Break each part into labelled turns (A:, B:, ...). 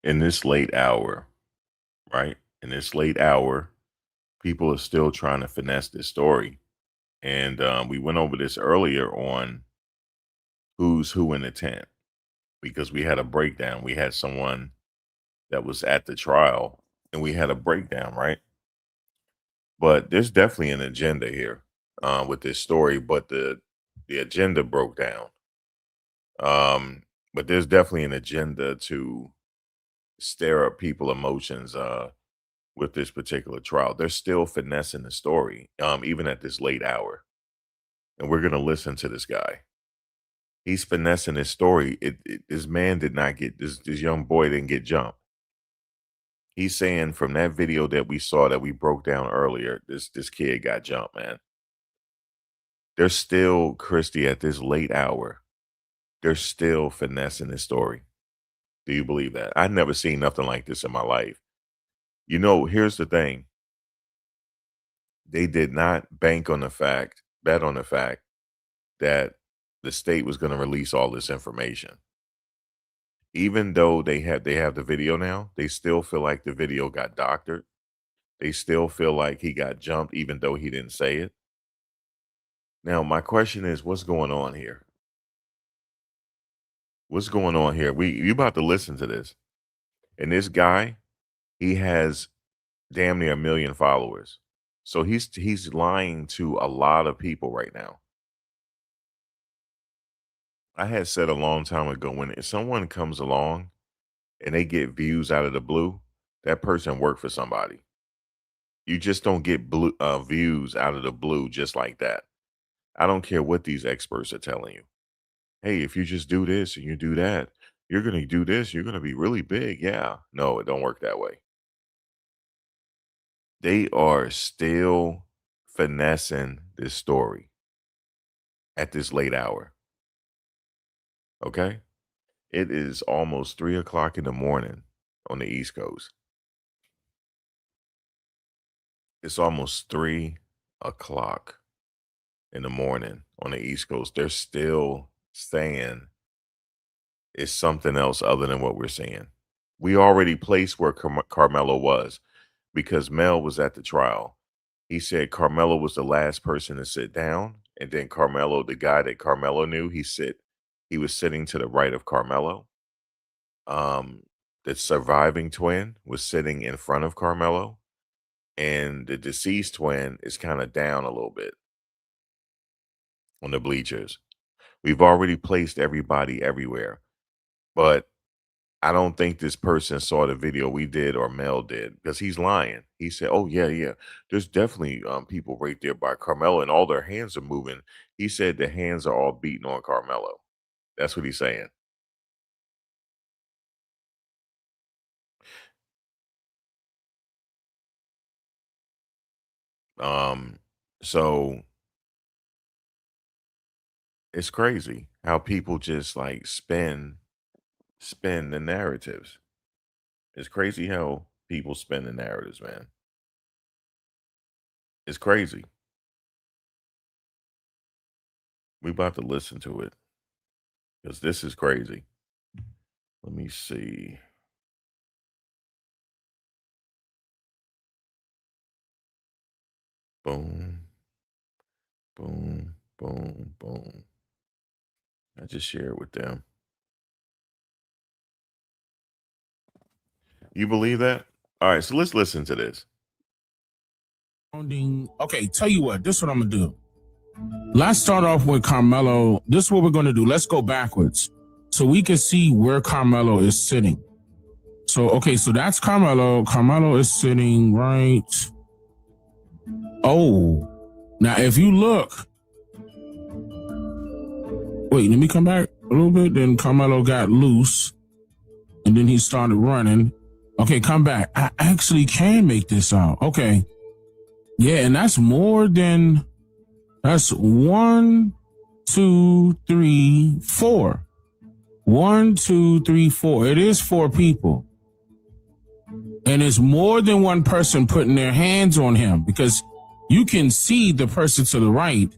A: in this late hour, right? In this late hour, people are still trying to finesse this story. And we went over this earlier on who's who in the tent because we had a breakdown. We had someone that was at the trial and we had a breakdown, right? But there's definitely an agenda here with this story, but the agenda broke down. But there's definitely an agenda to stir up people emotions with this particular trial. They're still finessing the story, even at this late hour. And we're gonna listen to this guy. He's finessing his story. This man did not get this young boy didn't get jumped. He's saying from that video that we saw that we broke down earlier, this kid got jumped, man. They're still, Christy, at this late hour, they're still finessing this story. Do you believe that? I've never seen nothing like this in my life. You know, here's the thing. They did not bet on the fact that the state was going to release all this information. Even though they have the video now, they still feel like the video got doctored. They still feel like he got jumped even though he didn't say it. Now, my question is, what's going on here? What's going on here? You about to listen to this. And this guy, he has damn near 1 million followers. So he's lying to a lot of people right now. I had said a long time ago, when someone comes along and they get views out of the blue, that person worked for somebody. You just don't get views out of the blue just like that. I don't care what these experts are telling you. Hey, if you just do this and you do that, you're going to do this, you're going to be really big. Yeah. No, it don't work that way. They are still finessing this story at this late hour. Okay? It is almost 3 o'clock in the morning on the East Coast. It's almost 3 o'clock in the morning on the East Coast. They're still saying it's something else other than what we're seeing. We already placed where Carmelo was because Mel was at the trial. He said Carmelo was the last person to sit down. And then Carmelo, the guy that Carmelo knew, he was sitting to the right of Carmelo. The surviving twin was sitting in front of Carmelo. And the deceased twin is kind of down a little bit on the bleachers. We've already placed everybody everywhere. But I don't think this person saw the video we did or Mel did because he's lying. He said, "Oh yeah, yeah, there's definitely people right there by Carmelo, and all their hands are moving." He said the hands are all beating on Carmelo. That's what he's saying. Um, so it's crazy how people just like spin the narratives. It's crazy how people spin the narratives, man. It's crazy. We about to listen to it because this is crazy. Let me see. Boom, boom, boom, boom. I just share it with them. You believe that? All right, so let's listen to this.
B: Okay, tell you what, this is what I'm gonna do. Let's start off with Carmelo. This is what we're gonna do. Let's go backwards so we can see where Carmelo is sitting. So, okay, so that's Carmelo. Carmelo is sitting right. Oh, now if you look, wait, let me come back a little bit. Then Carmelo got loose and then he started running. Okay, come back. I actually can make this out. Okay. Yeah, and that's more than, that's 1, 2, 3, 4. 1, 2, 3, 4. It is 4 people. And it's more than one person putting their hands on him because you can see the person to the right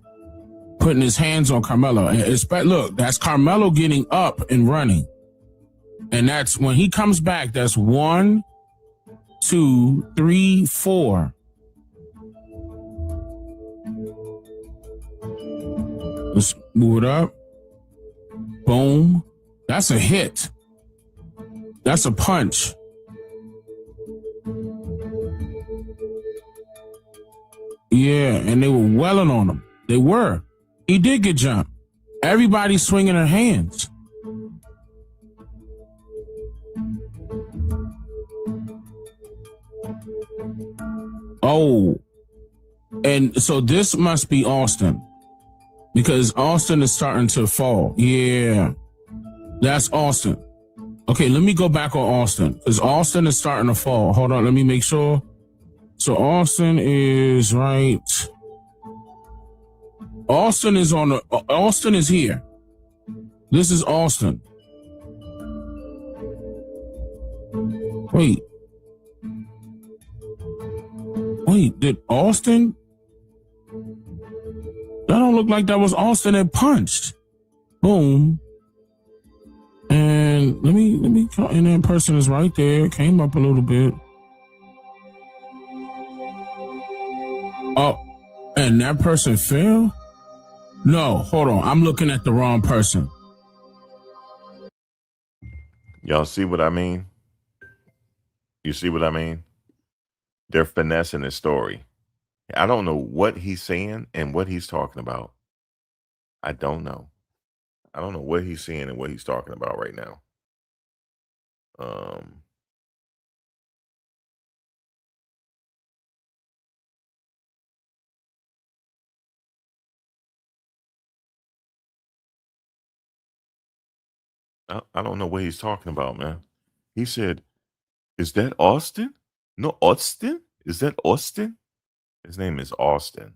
B: putting his hands on Carmelo. And look, that's Carmelo getting up and running. And that's when he comes back, that's 1, 2, 3, 4. Let's move it up. Boom. That's a hit. That's a punch. Yeah, and they were welling on him. They were. He did get jumped. Everybody's swinging their hands. Oh, and so this must be Austin because Austin is starting to fall. Yeah, that's Austin. Okay, let me go back on Austin because Austin is starting to fall. Hold on, let me make sure. So Austin is right. Austin is on the. Austin is here. This is Austin. Wait. Wait, did Austin? That don't look like that was Austin that punched. Boom. And let me, and that person is right there. Came up a little bit. Oh, and that person fell? No, hold on. I'm looking at the wrong person.
A: Y'all see what I mean? You see what I mean? They're finessing his story. I don't know what he's saying and what he's talking about. I don't know. I don't know what he's saying and what he's talking about right now. I don't know what he's talking about, man. He said, "Is that Austin? No, Austin? Is that Austin? His name is Austin,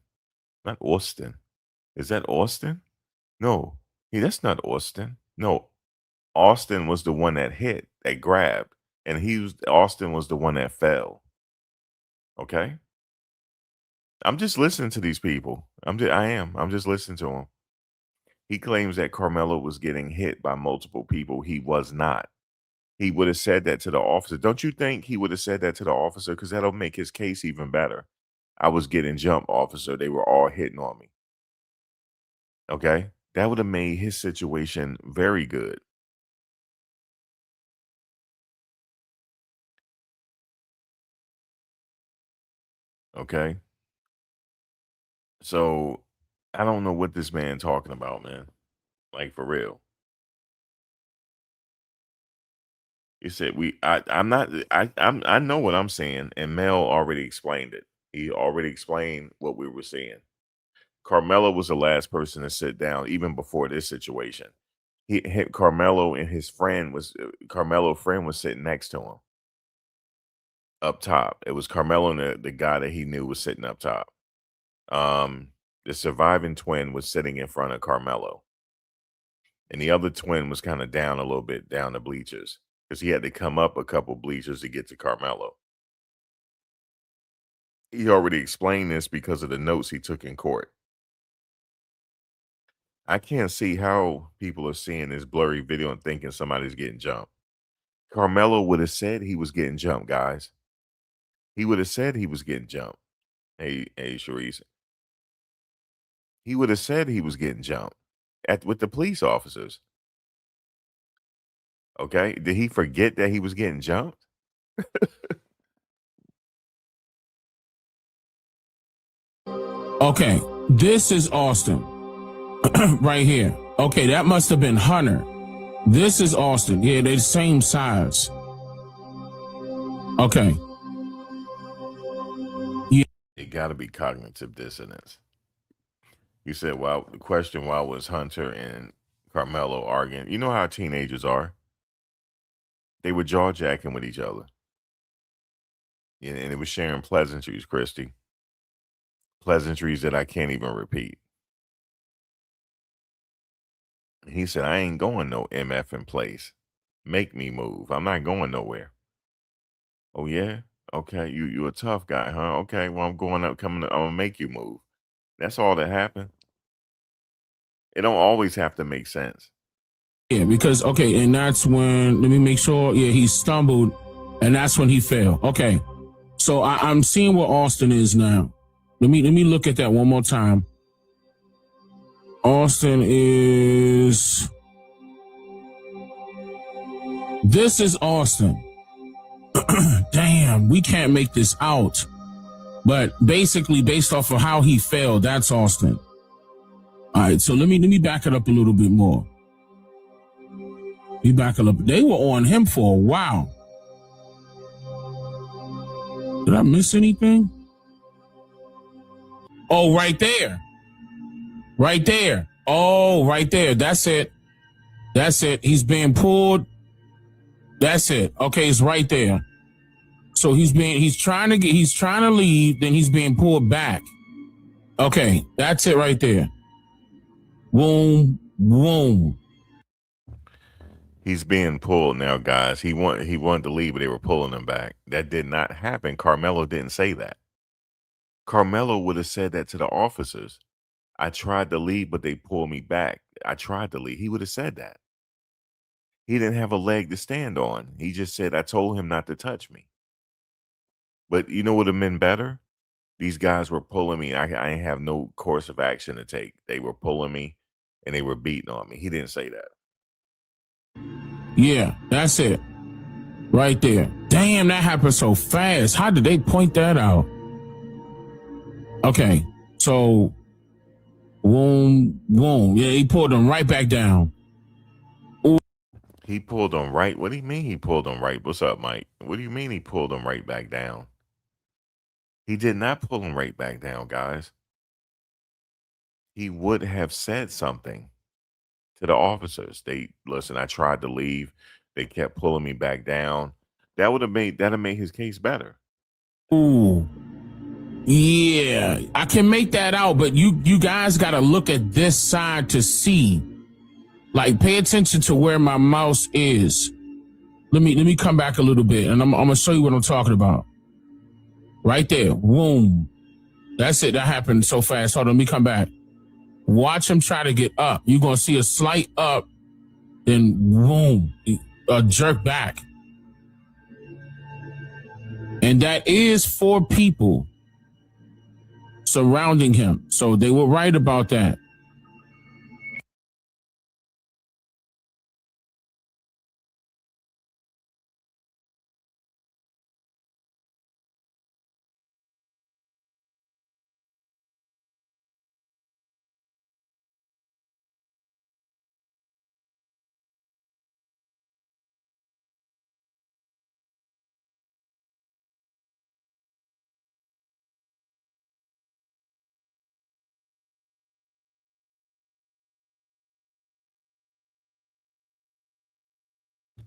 A: not Austin. Is that Austin? No, that's not Austin. No, Austin was the one that hit, that grabbed, and Austin was the one that fell. Okay, I'm just listening to these people. I'm just listening to him. He claims that Carmelo was getting hit by multiple people. He was not. He would have said that to the officer. Don't you think he would have said that to the officer? Because that'll make his case even better. I was getting jumped, officer. They were all hitting on me. Okay? That would have made his situation very good. Okay? So I don't know what this man talking about, man. Like for real. He said I'm not I know what I'm saying, and Mel already explained it. He already explained what we were saying. Carmelo was the last person to sit down even before this situation. He hit Carmelo and his friend was Carmelo friend was sitting next to him up top. It was Carmelo and the guy that he knew was sitting up top. The surviving twin was sitting in front of Carmelo, and the other twin was kind of down a little bit down the bleachers because he had to come up a couple bleachers to get to Carmelo. He already explained this because of the notes he took in court. I can't see how people are seeing this blurry video and thinking somebody's getting jumped. Carmelo would have said he was getting jumped, guys. He would have said he was getting jumped. Hey, Sharice. He would have said he was getting jumped with the police officers. Okay. Did he forget that he was getting jumped?
B: Okay, this is Austin right here. Okay, that must have been Hunter. This is Austin. Yeah, they're the same size. Okay. Yeah.
A: It got to be cognitive dissonance. You said, "Well, the question why was Hunter and Carmelo arguing? You know how teenagers are. They were jaw jacking with each other, and it was sharing pleasantries, Christy. Pleasantries that I can't even repeat." He said, "I ain't going no MF in place. Make me move. I'm not going nowhere." Oh yeah, okay. You a tough guy, huh? Okay. Well, I'm going up, coming. I'm gonna make you move. That's all that happened. It don't always have to make sense.
B: Yeah, because okay, and that's when let me make sure. Yeah, he stumbled, and that's when he fell. Okay, so I'm seeing where Austin is now. Let me look at that one more time. Austin is. This is Austin. Damn, we can't make this out. But basically, based off of how he fell, that's Austin. All right, so let me back it up a little bit more. Back it up. They were on him for a while. Did I miss anything? Oh, right there. Right there. Oh, right there. That's it. That's it. He's being pulled. That's it. Okay, it's right there. So he's trying to leave, then he's being pulled back. Okay, that's it right there. Boom, boom.
A: He's being pulled now, guys. He wanted to leave, but they were pulling him back. That did not happen. Karmelo didn't say that. Karmelo would have said that to the officers. I tried to leave, but they pulled me back. I tried to leave. He would have said that. He didn't have a leg to stand on. He just said, I told him not to touch me. But you know what would have been better? These guys were pulling me. I didn't have no course of action to take. They were pulling me and they were beating on me. He didn't say that.
B: Yeah, that's it. Right there. Damn, that happened so fast. How did they point that out? Okay, so boom, boom. Yeah, he pulled him right back down. Ooh.
A: He pulled him right. What do you mean he pulled him right? What's up, Mike? What do you mean he pulled him right back down? He did not pull him right back down, guys. He would have said something to the officers. They listen, I tried to leave. They kept pulling me back down. That'd have made his case better.
B: Ooh. Yeah, I can make that out, but you guys got to look at this side to see. Like, pay attention to where my mouse is. Let me come back a little bit, and I'm gonna show you what I'm talking about. Right there, boom. That's it. That happened so fast. Hold on, let me come back. Watch him try to get up. You're gonna see a slight up, then boom, a jerk back, and that is 4 people surrounding him. So they were right about that.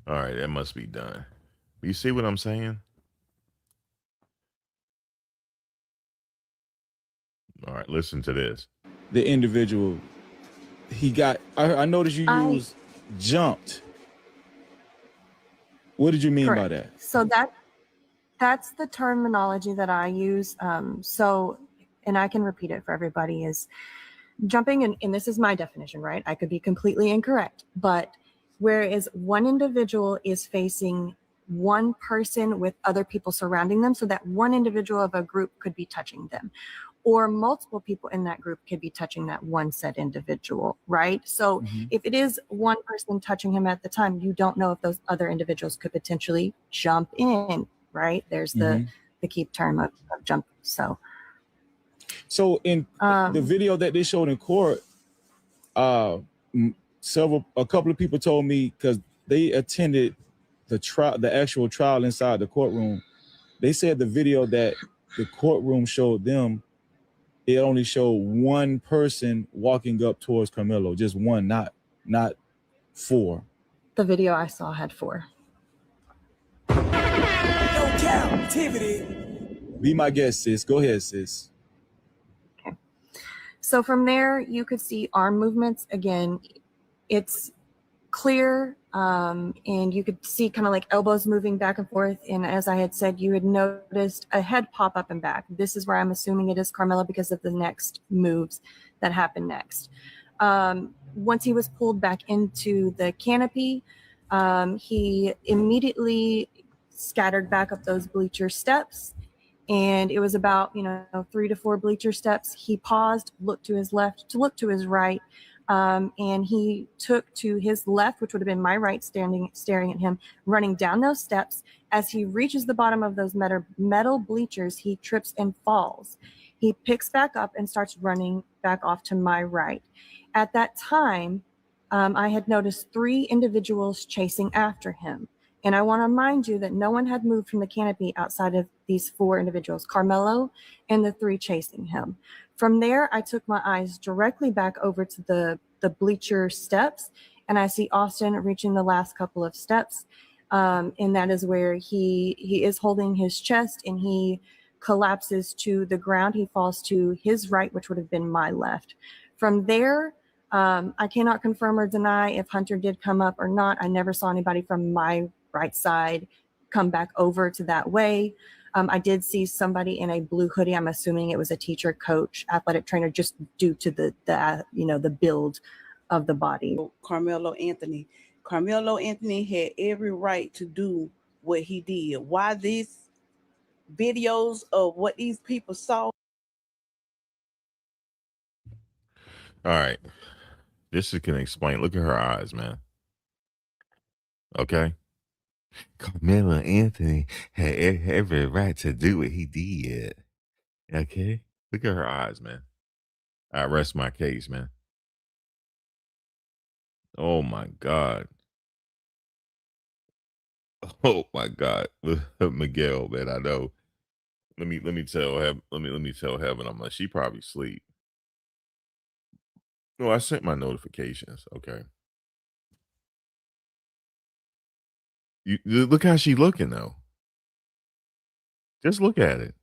A: All right, that must be done. You see what I'm saying? All right, listen to this.
C: The individual, I noticed you used jumped. What did you mean by that?
D: So that's the terminology that I use. And I can repeat it for everybody, is jumping, and this is my definition, right? I could be completely incorrect, but whereas one individual is facing one person with other people surrounding them, so that one individual of a group could be touching them, or multiple people in that group could be touching that one said individual, right? So if it is one person touching him at the time, you don't know if those other individuals could potentially jump in, right? There's the key term of jump.
C: So in the video that they showed in court, a couple of people told me, because they attended the actual trial inside the courtroom, they said the video that the courtroom showed them, it only showed one person walking up towards Karmelo, just one, not 4.
D: The video I saw had 4.
C: No captivity. Be my guest, sis. Go ahead, sis.
D: Okay. So from there, you could see arm movements. Again, it's clear, and you could see kind of like elbows moving back and forth. And as I had said, you had noticed a head pop up and back. This is where I'm assuming it is Karmelo because of the next moves that happen next. once he was pulled back into the canopy, he immediately scattered back up those bleacher steps. And it was about 3 to 4 bleacher steps. He paused, looked to his left, to look to his right, and he took to his left, which would have been my right, staring at him, running down those steps. As he reaches the bottom of those metal bleachers, he trips and falls. He picks back up and starts running back off to my right. At that time, I had noticed 3 individuals chasing after him. And I want to remind you that no one had moved from the canopy outside of these 4 individuals, Karmelo and the 3 chasing him. From there, I took my eyes directly back over to the bleacher steps, and I see Austin reaching the last couple of steps. And that is where he is holding his chest, and he collapses to the ground. He falls to his right, which would have been my left. From there, I cannot confirm or deny if Hunter did come up or not. I never saw anybody from my right side come back over to that way. I did see somebody in a blue hoodie. I'm assuming it was a teacher, coach, athletic trainer, just due to the build of the body.
E: Karmelo Anthony. Karmelo Anthony had every right to do what he did. Why these videos of what these people saw?
A: All right. This can explain. Look at her eyes, man. Okay. Carmelo Anthony had every right to do what he did. Okay. Look at her eyes, man. I rest my case, man. Oh my God. Oh my God. Miguel, man, I know. Let me tell Heaven. Let me tell Heaven. I'm like, she probably sleep. No, I sent my notifications. Okay. You look how she looking though. Just look at it.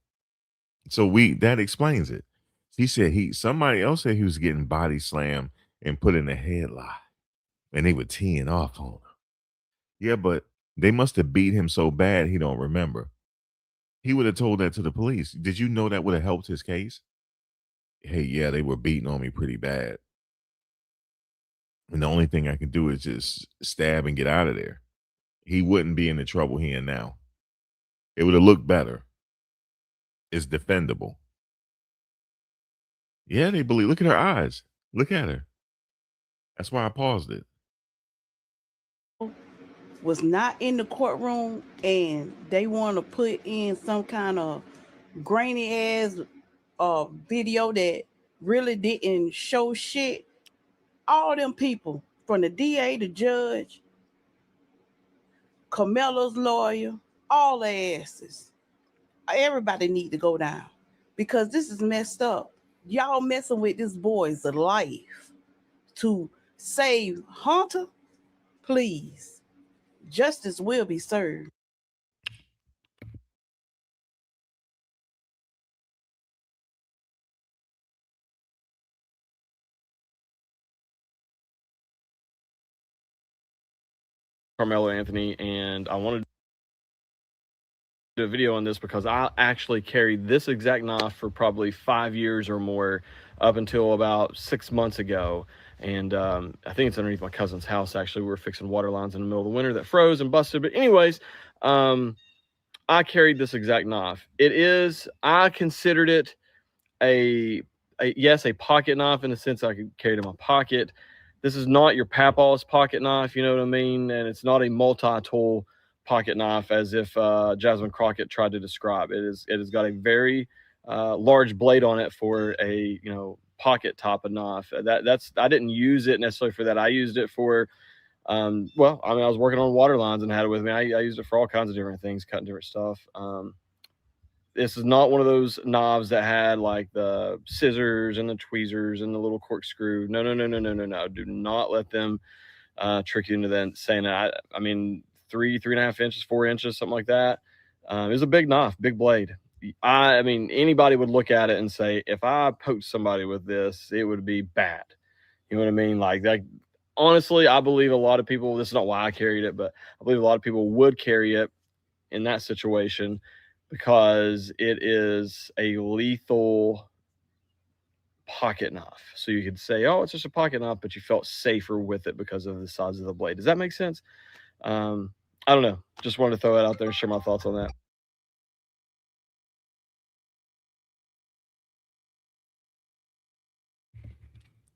A: So that explains it. He said somebody else said he was getting body slammed and put in a headlock, and they were teeing off on him. Yeah, but they must have beat him so bad he don't remember. He would have told that to the police. Did you know that would have helped his case? Hey, yeah, they were beating on me pretty bad. And the only thing I can do is just stab and get out of there. He wouldn't be in the trouble he in now. It would have looked better. It's defendable. Yeah, they believe. Look at her eyes. Look at her. That's why I paused it.
E: Was not in the courtroom, and they want to put in some kind of grainy ass video that really didn't show shit. All them people, from the DA, the judge, Carmelo's lawyer, all their asses, everybody need to go down, because this is messed up. Y'all messing with this boy's life to save Hunter. Please, justice will be served.
F: Carmelo Anthony, and I wanted to do a video on this because I actually carried this exact knife for probably 5 years or more, up until about 6 months ago. And I think it's underneath my cousin's house. Actually, we were fixing water lines in the middle of the winter that froze and busted. But anyways, I carried this exact knife. I considered it a pocket knife, in the sense I could carry it in my pocket. This is not your papaw's pocket knife, you know what I mean? And it's not a multi-tool pocket knife, as if Jasmine Crockett tried to describe. It has got a very large blade on it for a pocket type of knife. I didn't use it necessarily for that. I used it for I was working on water lines and had it with me. I used it for all kinds of different things, cutting different stuff. This is not one of those knives that had like the scissors and the tweezers and the little corkscrew. No. Do not let them trick you into that, saying that. I mean, 3.5 inches, 4 inches, something like that. It was a big knife, big blade. I mean, anybody would look at it and say, if I poked somebody with this, it would be bad. You know what I mean? Like that. Honestly, I believe a lot of people, this is not why I carried it, but I believe a lot of people would carry it in that situation, because it is a lethal pocket knife. So you could say, oh, it's just a pocket knife, but you felt safer with it because of the size of the blade. Does that make sense? I don't know. Just wanted to throw it out there and share my thoughts on that.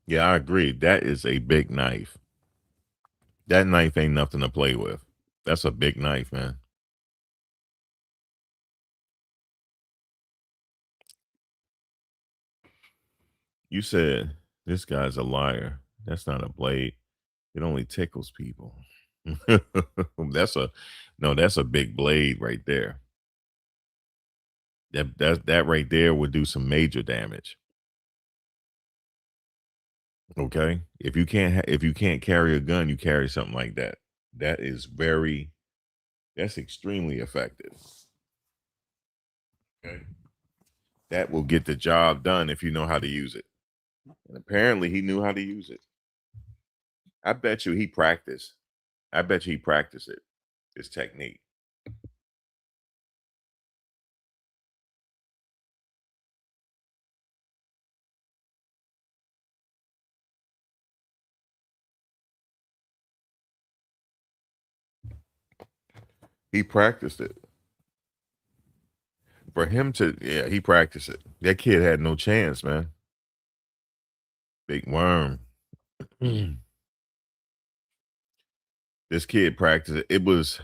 A: Yeah, I agree. That is a big knife. That knife ain't nothing to play with. That's a big knife, man. You said this guy's a liar. That's not a blade. It only tickles people. that's a big blade right there. That right there would do some major damage. Okay, if you can't carry a gun, you carry something like that. That's extremely effective. Okay, that will get the job done if you know how to use it. And apparently, he knew how to use it. I bet you he practiced. I bet you he practiced it. His technique. He practiced it. For him to, yeah, he practiced it. That kid had no chance, man. Big worm. This kid practiced it. It was,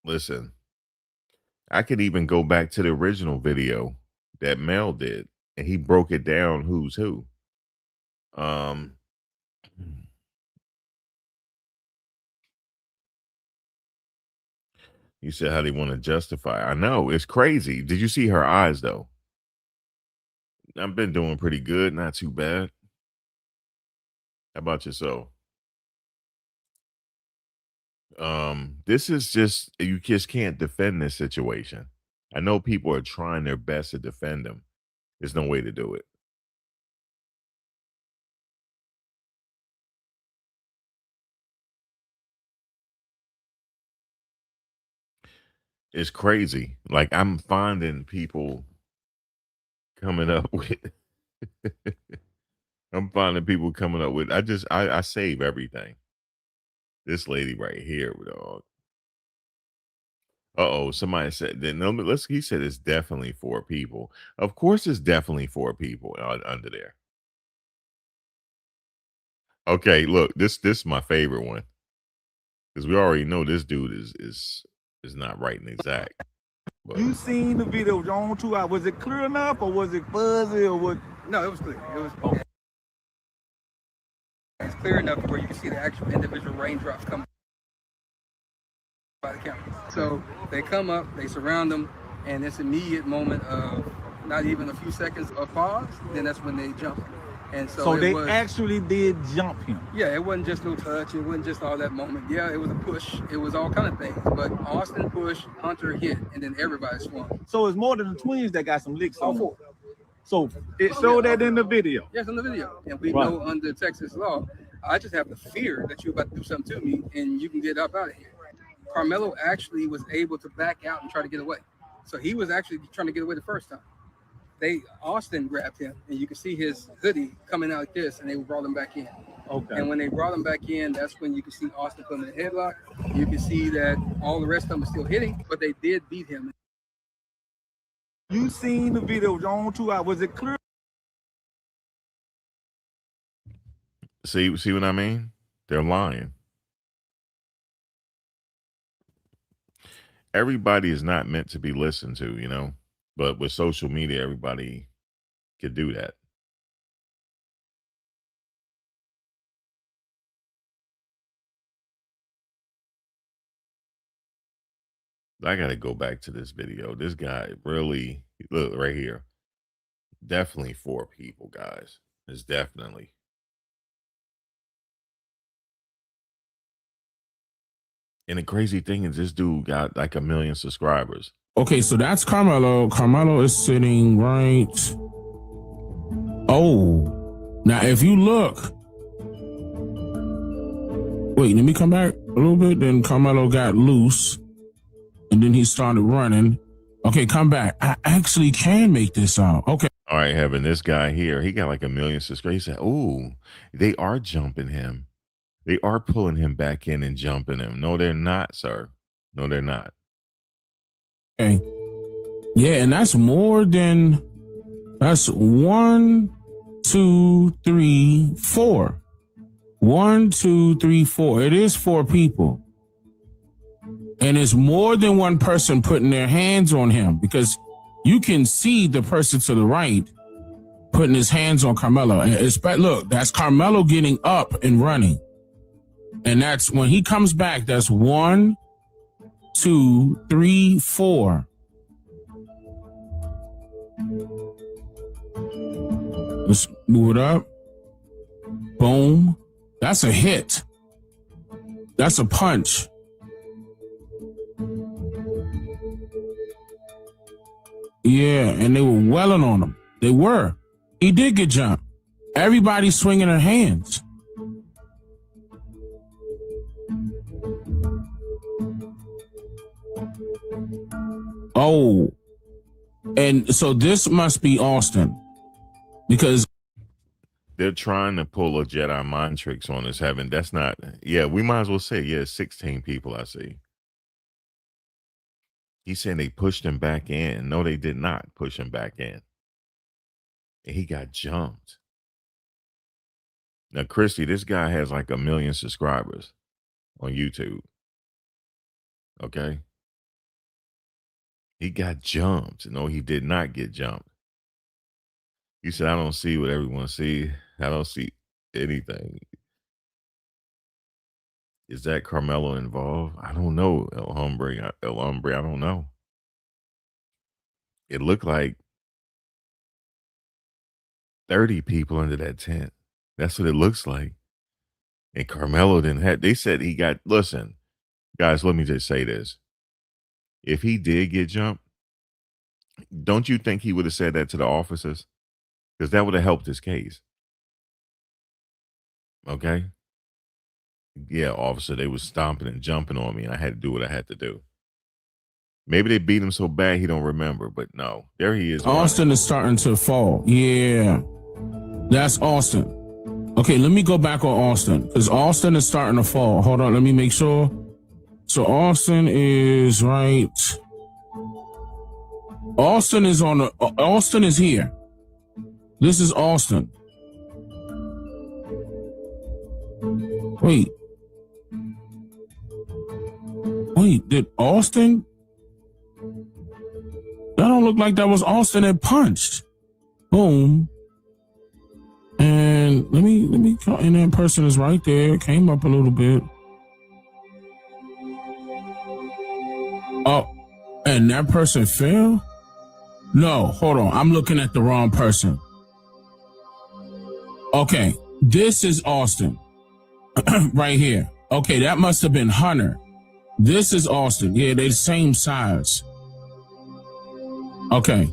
A: listen, I could even go back to the original video that Mel did, and he broke it down who's who. You said how they want to justify. I know, it's crazy. Did you see her eyes though? I've been doing pretty good, not too bad. How about yourself? This is just, you just can't defend this situation. I know people are trying their best to defend him. There's no way to do it. It's crazy. Like, I'm finding people coming up with I'm finding people coming up with I save everything. This lady right here, dog. Uh-oh, somebody said then no, he said it's definitely 4 people. Of course it's definitely 4 people under there. Okay, look, this is my favorite one. Because we already know this dude is not right and exact. But
G: You seen the video was on 2 hours. Was it clear enough or was it fuzzy or what?
H: No, it was clear. It was It's clear enough where you can see the actual individual raindrops come by the camera. So they come up, they surround them, and this immediate moment of not even a few seconds of pause, then that's when they jump. And so
G: they actually did jump him.
H: Yeah, it wasn't just no touch. It wasn't just all that moment. Yeah, it was a push. It was all kind of things. But Austin pushed, Hunter hit, and then everybody swung.
G: So it's more than the twins that got some licks
H: All
G: on.
H: 4.
G: So it showed that in the video.
H: Yes, in the video. And we
G: Right.
H: know under Texas law, I just have the fear that you're about to do something to me and you can get up out of here. Karmelo actually was able to back out and try to get away. So he was actually trying to get away the first time. Austin grabbed him, and you can see his hoodie coming out like this, and they brought him back in.
G: Okay.
H: And when they brought him back in, that's when you can see Austin put him in a headlock. You can see that all the rest of them are still hitting, but they did beat him.
G: You seen the video was on 2 hours. Was it clear?
A: see what I mean? They're lying. Everybody is not meant to be listened to, you know. But with social media, everybody could do that. I got to go back to this video. This guy really, look right here. Definitely 4 people, guys. It's definitely. And the crazy thing is this dude got like 1 million subscribers.
B: Okay, so that's Karmelo. Karmelo is sitting right. Oh, now if you look, wait, let me come back a little bit. Then Karmelo got loose, and then he started running. Okay, come back. I actually can make this out. Okay.
A: All right, having this guy here, he got like 1 million subscribers. He said, "Ooh, they are jumping him. They are pulling him back in and jumping him." No, they're not, sir. No, they're not.
B: Okay. Yeah, and that's more than that's 1, 2, 3, 4. 1, 2, 3, 4. It is 4 people. And it's more than one person putting their hands on him because you can see the person to the right putting his hands on Karmelo. And look, that's Karmelo getting up and running. And that's when he comes back, that's 1, 2, 3, 4. Let's move it up. Boom. That's a hit. That's a punch. Yeah, and they were welling on him. They were. He did get jumped. Everybody's swinging their hands. Oh. And so this must be Austin. Because
A: they're trying to pull a Jedi mind tricks on us. That's not. Yeah, we might as well say, yeah, 16 people I see. He's saying they pushed him back in. No, they did not push him back in. And he got jumped. Now, Christy, this guy has like 1 million subscribers on YouTube. Okay. He got jumped. No, he did not get jumped. You said, I don't see what everyone sees. I don't see anything. Is that Karmelo involved? I don't know, El Hombre. I don't know. It looked like 30 people under that tent. That's what it looks like. And Karmelo didn't have, they said he got, listen, guys, let me just say this. If he did get jumped, don't you think he would have said that to the officers? Because that would have helped his case. Okay? Yeah, officer, they was stomping and jumping on me, and I had to do what I had to do. Maybe they beat him so bad he don't remember, but no. There he is.
B: Austin is starting to fall. Yeah. That's Austin. Okay, let me go back on Austin, because Austin is starting to fall. Hold on, let me make sure. So Austin is right. Austin is on the, Austin is here. This is Austin. Wait, did Austin? That don't look like that was Austin that punched. Boom. And let me, and that person is right there. Came up a little bit. Oh, and that person fell? No, hold on. I'm looking at the wrong person. Okay, this is Austin. Right here. Okay, that must have been Hunter. This is Austin. Yeah, they're the same size. Okay.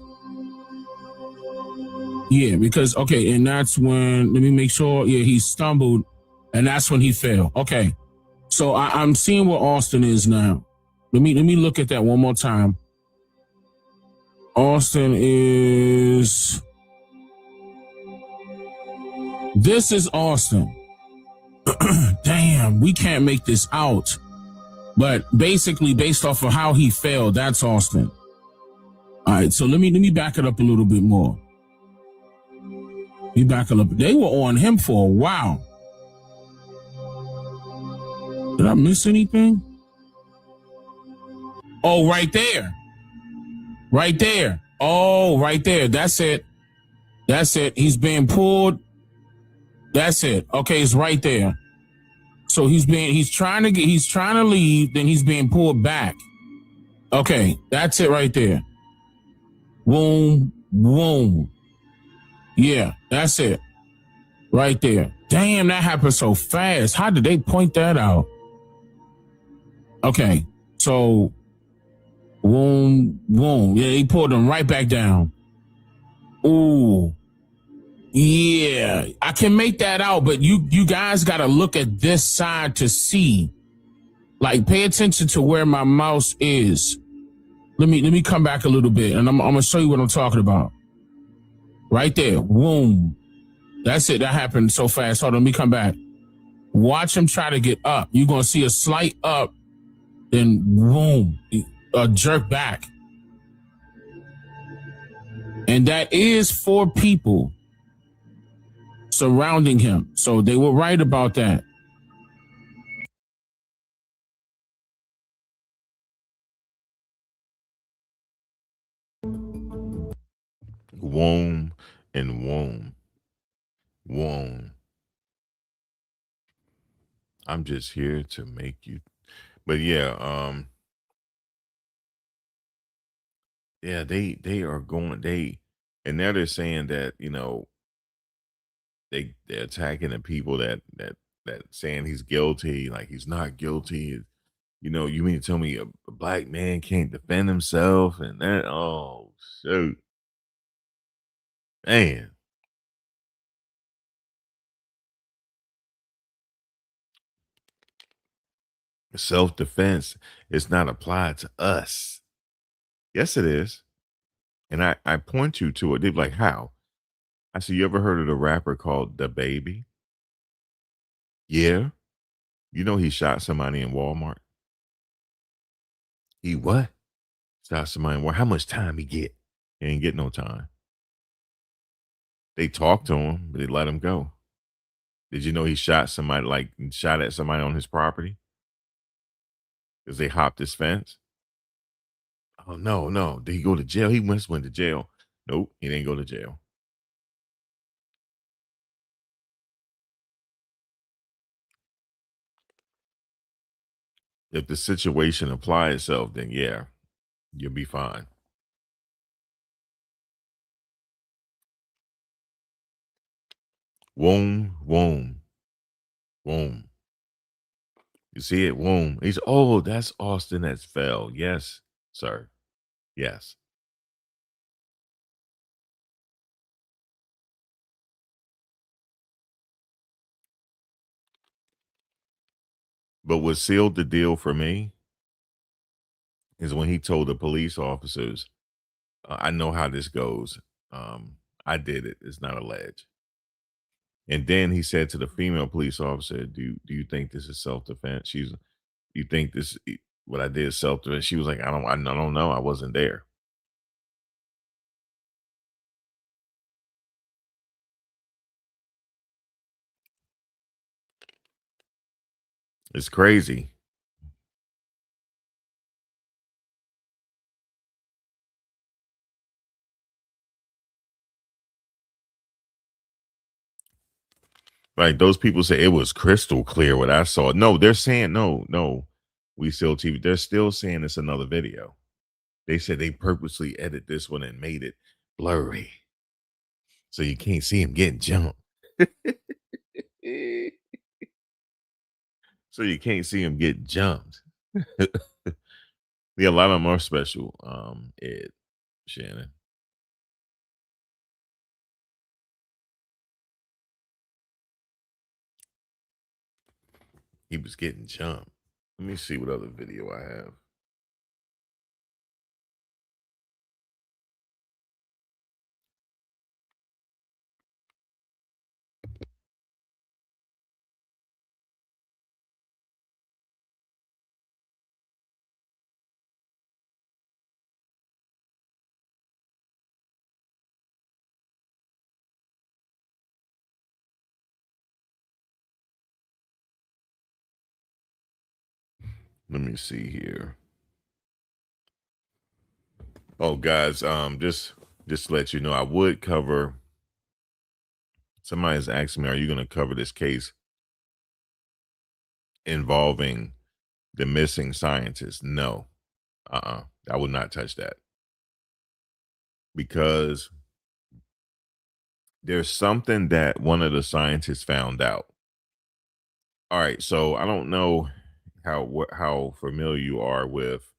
B: Yeah, because, okay, and that's when, let me make sure, yeah, he stumbled, and that's when he fell. Okay, so I'm seeing where Austin is now. Let me look at that one more time. Austin is, this is Austin. Damn, we can't make this out. But basically, based off of how he fell, that's Austin. All right, so let me back it up a little bit more. Back it up. They were on him for a while. Did I miss anything? Oh, right there. Right there. Oh, right there. That's it. That's it. He's being pulled. That's it. Okay, it's right there. So he's trying to leave, then he's being pulled back. Okay, that's it right there. Boom, boom. Yeah, that's it. Right there. Damn, that happened so fast. How did they point that out? Okay, so boom, boom. Yeah, he pulled him right back down. Ooh. Yeah, I can make that out, but you guys got to look at this side to see. Like, pay attention to where my mouse is. Let me come back a little bit, and I'm gonna show you what I'm talking about. Right there. Boom. That's it. That happened so fast. Hold on, let me come back. Watch him try to get up. You're going to see a slight up, then boom, a jerk back. And that is 4 people surrounding him. So they were right about that.
A: Womb and womb. Womb. I'm just here to make you. But yeah, yeah, they are going. And now they're saying that they're attacking the people that saying he's guilty, like he's not guilty. You mean to tell me a black man can't defend himself and that? Oh shoot, man. Self-defense is not applied to us. Yes, it is. And I point you to it. They're like, how? I said, you ever heard of the rapper called The Baby? Yeah. You know he shot somebody in Walmart. He what? Shot somebody in Walmart. How much time he get? He ain't get no time. They talked to him, but they let him go. Did you know he shot somebody, like shot at somebody on his property? Because they hopped his fence? Oh no, no. Did he go to jail? He went to jail. Nope, he didn't go to jail. If the situation apply itself, then yeah, you'll be fine. Womb, womb, womb. You see it? Womb. He's that's Austin that's fell. Yes, sir. Yes. But what sealed the deal for me is when he told the police officers, I know how this goes. I did it. It's not alleged. And then he said to the female police officer, do you think this is self-defense? You think what I did is self-defense? She was like, I don't know. I wasn't there. It's crazy. Like those people say it was crystal clear what I saw. No, they're saying no. We still TV. They're still saying it's another video. They said they purposely edit this one and made it blurry. So you can't see him getting jumped. So you can't see him get jumped. Yeah, a lot of them are special. Ed, Shannon. He was getting jumped. Let me see what other video I have. Let me see here. Oh, guys, just to let you know, I would cover. Somebody's asking me, are you going to cover this case involving the missing scientist? No. I would not touch that. Because there's something that one of the scientists found out. All right, so I don't know how familiar you are with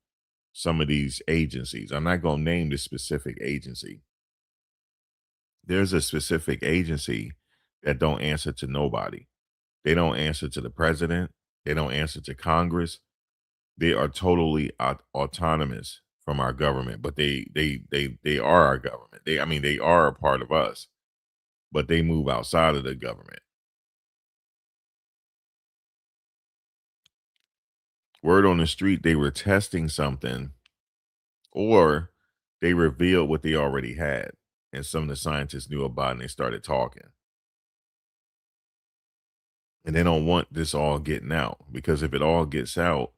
A: some of these agencies. I'm not going to name the specific agency. There's a specific agency that don't answer to nobody. They don't answer to the president. They don't answer to Congress. They are totally autonomous from our government, but they are our government. They are a part of us, but they move outside of the government. Word on the street, they were testing something, or they revealed what they already had, and some of the scientists knew about it, and they started talking. And they don't want this all getting out, because if it all gets out,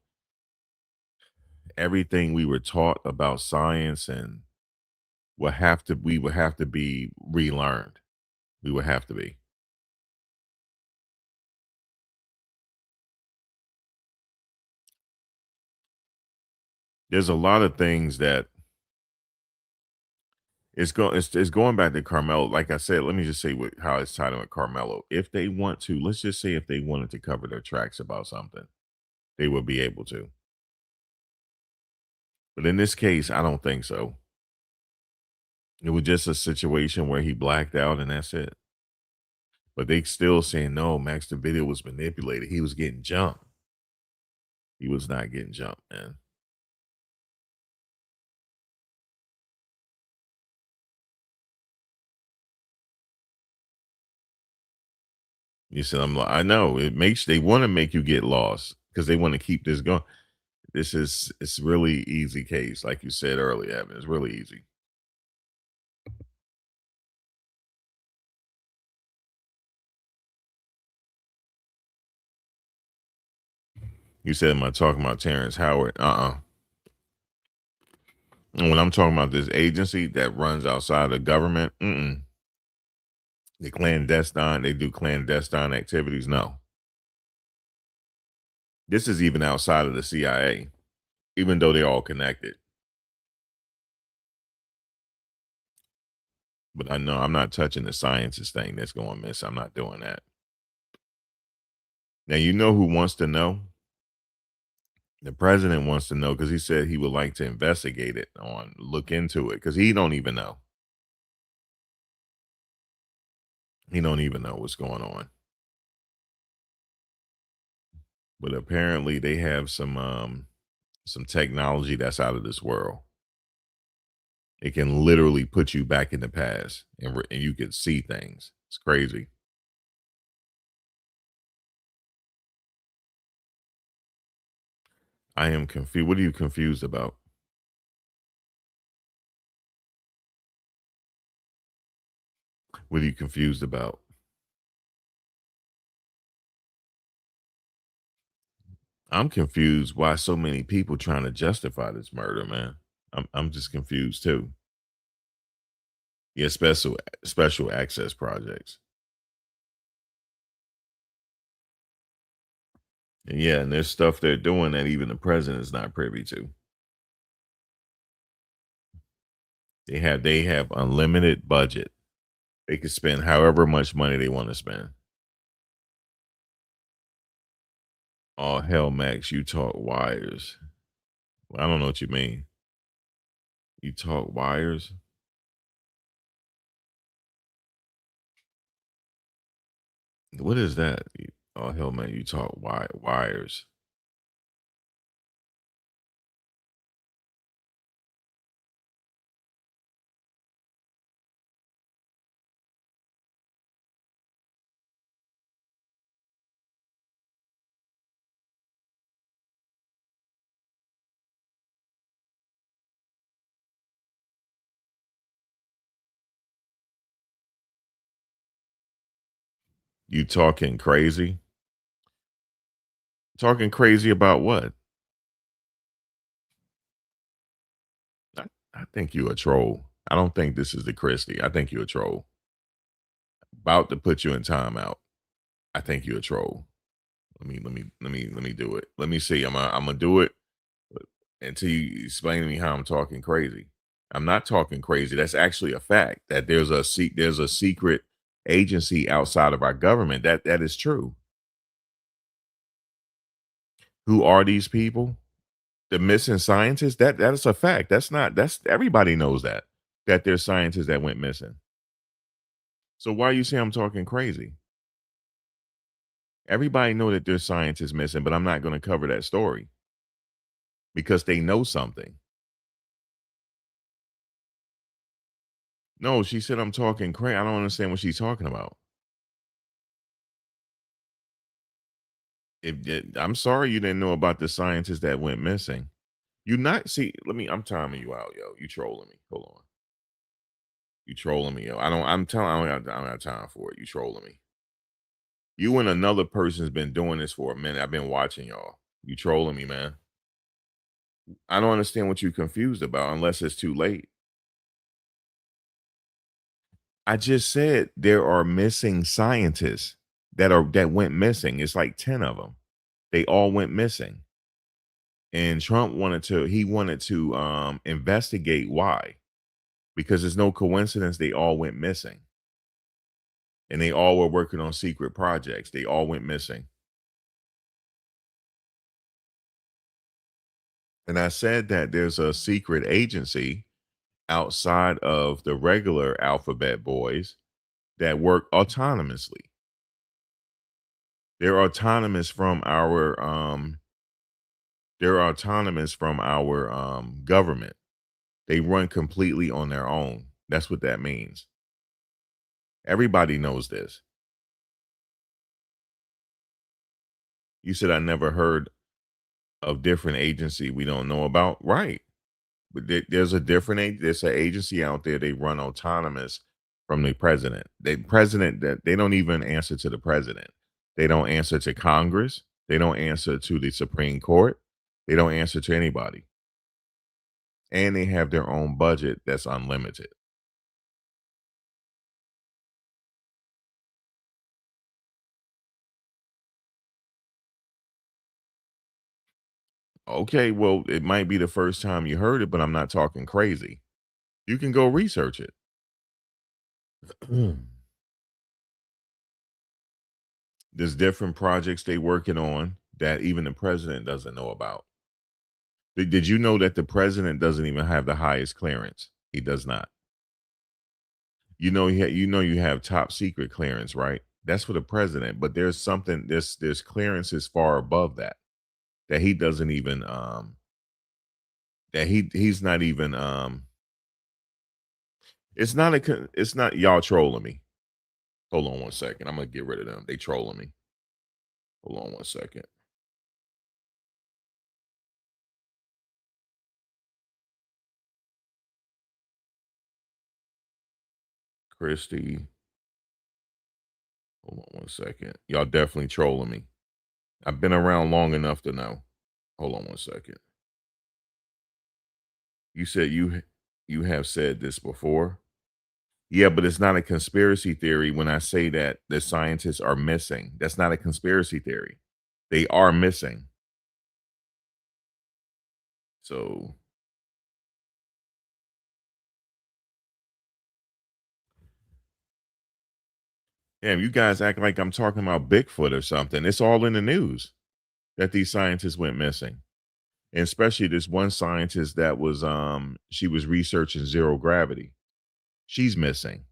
A: everything we were taught about science and we would have to be relearned. We would have to be. There's a lot of things that it's going back to Carmelo. Like I said, let me just say how it's tied in with Carmelo. If they want to, let's just say if they wanted to cover their tracks about something, they would be able to. But in this case, I don't think so. It was just a situation where he blacked out and that's it. But they still saying, no, Max, the video was manipulated. He was getting jumped. He was not getting jumped, man. You said, I know they want to make you get lost because they want to keep this going. It's really easy case. Like you said earlier, Evan, it's really easy. You said, am I talking about Terrence Howard? And when I'm talking about this agency that runs outside of government, they do clandestine activities. No. This is even outside of the CIA, even though they're all connected. But I know I'm not touching the sciences thing that's going miss. I'm not doing that. Now, you know who wants to know? The president wants to know because he said he would like to investigate it look into it because he don't even know. He don't even know what's going on. But apparently they have some technology that's out of this world. It can literally put you back in the past and you can see things. It's crazy. I am confused. What are you confused about? What are you confused about? I'm confused why so many people trying to justify this murder, man. I'm just confused too. Yeah, special access projects. And yeah, and there's stuff they're doing that even the president is not privy to. They have unlimited budget. They can spend however much money they want to spend. Oh hell, Max, you talk wires. Well, I don't know what you mean. You talk wires? What is that? Oh hell, man, you talk wires. You talking crazy? Talking crazy about what? I, I think you a troll. I don't think this is the Christie. I think you a troll. About to put you in timeout. I think you a troll. Let me do it. Let me see. I'm gonna do it until you explain to me how I'm talking crazy. I'm not talking crazy. That's actually a fact that there's a secret agency outside of our government. That is true. Who are these people? The missing scientists? That is a fact. That's everybody knows that there's scientists that went missing. So why you say I'm talking crazy? Everybody know that there's scientists missing, but I'm not going to cover that story because they know something. No, she said I'm talking crazy. I don't understand what she's talking about. I'm sorry you didn't know about the scientists that went missing. You not see. I'm timing you out, yo. You trolling me. Hold on. You trolling me, yo. I don't have time for it. You trolling me. You and another person's been doing this for a minute. I've been watching y'all. You trolling me, man. I don't understand what you're confused about unless it's too late. I just said there are missing scientists that went missing. It's like 10 of them. They all went missing. And Trump wanted to investigate why. Because there's no coincidence they all went missing. And they all were working on secret projects. They all went missing. And I said that there's a secret agency outside of the regular alphabet boys that work autonomously. They're autonomous from our government. They run completely on their own. That's what that means. Everybody knows this. You said I never heard of different agency we don't know about. Right. But there's there's an agency out there. They run autonomous from the president. That they don't even answer to the president. They don't answer to Congress. They don't answer to the Supreme Court. They don't answer to anybody. And they have their own budget that's unlimited. Okay, well, it might be the first time you heard it, but I'm not talking crazy. You can go research it. There's different projects they working on that even the president doesn't know about. Did you know that the president doesn't even have the highest clearance? He does not. You know, you have top secret clearance, right? That's for the president, but there's something there's clearances far above that he doesn't even that he's not even it's not y'all trolling me. Hold on one second. I'm gonna get rid of them. They trolling me. Hold on one second. Christy. Hold on one second. Y'all definitely trolling me. I've been around long enough to know. Hold on one second. You said you have said this before. Yeah, but it's not a conspiracy theory when I say that the scientists are missing. That's not a conspiracy theory. They are missing. So damn, you guys act like I'm talking about Bigfoot or something. It's all in the news that these scientists went missing. And especially this one scientist that was she was researching zero gravity. She's missing.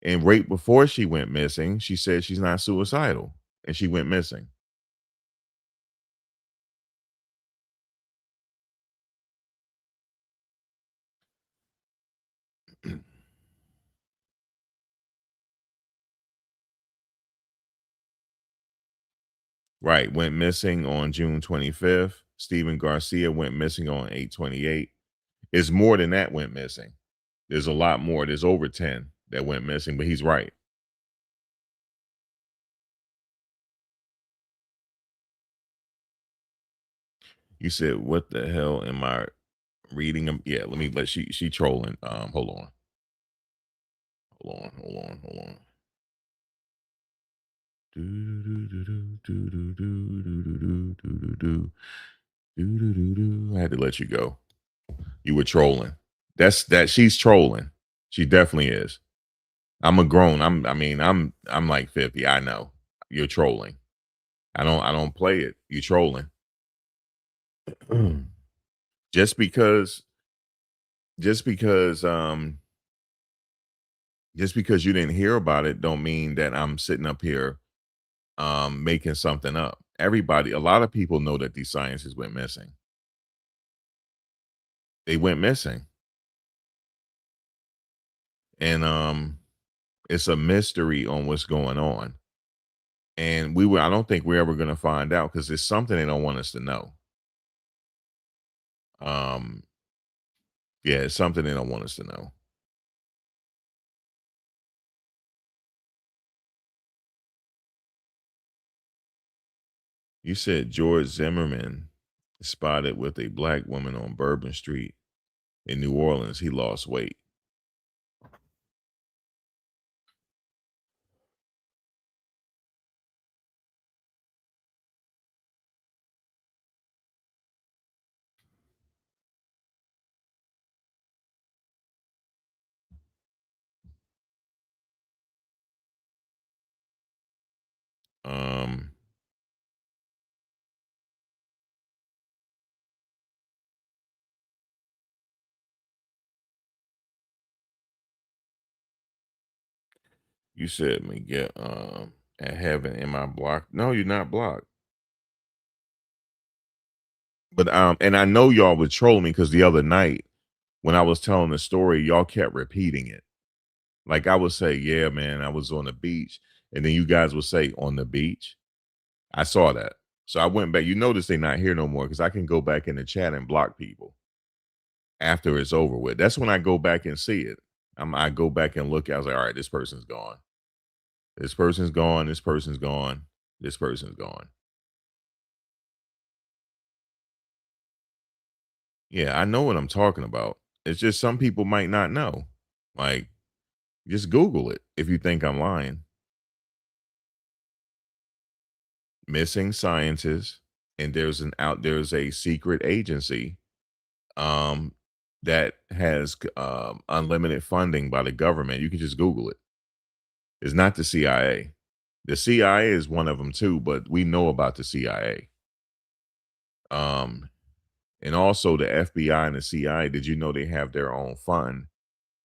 A: And right before she went missing, she said she's not suicidal and she went missing. Right, went missing on June 25th. Stephen Garcia went missing on 8/28. It's more than that went missing. There's a lot more. There's over 10 that went missing, but he's right. You said, "What the hell am I reading?" Them? Yeah, let she trolling. Hold on. Hold on. I had to let you go. You were trolling. That she's trolling. She definitely is. I'm a grown. I'm like 50. I know. You're trolling. I don't play it. You trolling. just because just because just because you didn't hear about it don't mean that I'm sitting up here making something up. A lot of people know that these sciences went missing. They went missing. and it's a mystery on what's going on. And I don't think we're ever gonna find out because it's something they don't want us to know. Um, yeah, it's something they don't want us to know. You said George Zimmerman spotted with a black woman on Bourbon Street in New Orleans. He lost weight. Um, you said me get at heaven. Am I blocked? No, you're not blocked. But and I know y'all would troll me because the other night when I was telling the story, y'all kept repeating it. Like I would say, yeah, man, I was on the beach. And then you guys would say on the beach. I saw that. So I went back. You notice they not here no more because I can go back in the chat and block people after it's over with. That's when I go back and see it. I go back and look. I was like, all right, this person's gone. This person's gone. This person's gone. This person's gone. Yeah, I know what I'm talking about. It's just some people might not know. Like, just Google it if you think I'm lying. Missing scientists, and there's a secret agency um that has unlimited funding by the government. You can just Google it. It's not the CIA. The CIA is one of them too, but we know about the CIA. Um, and also the FBI and the CIA. Did you know they have their own fund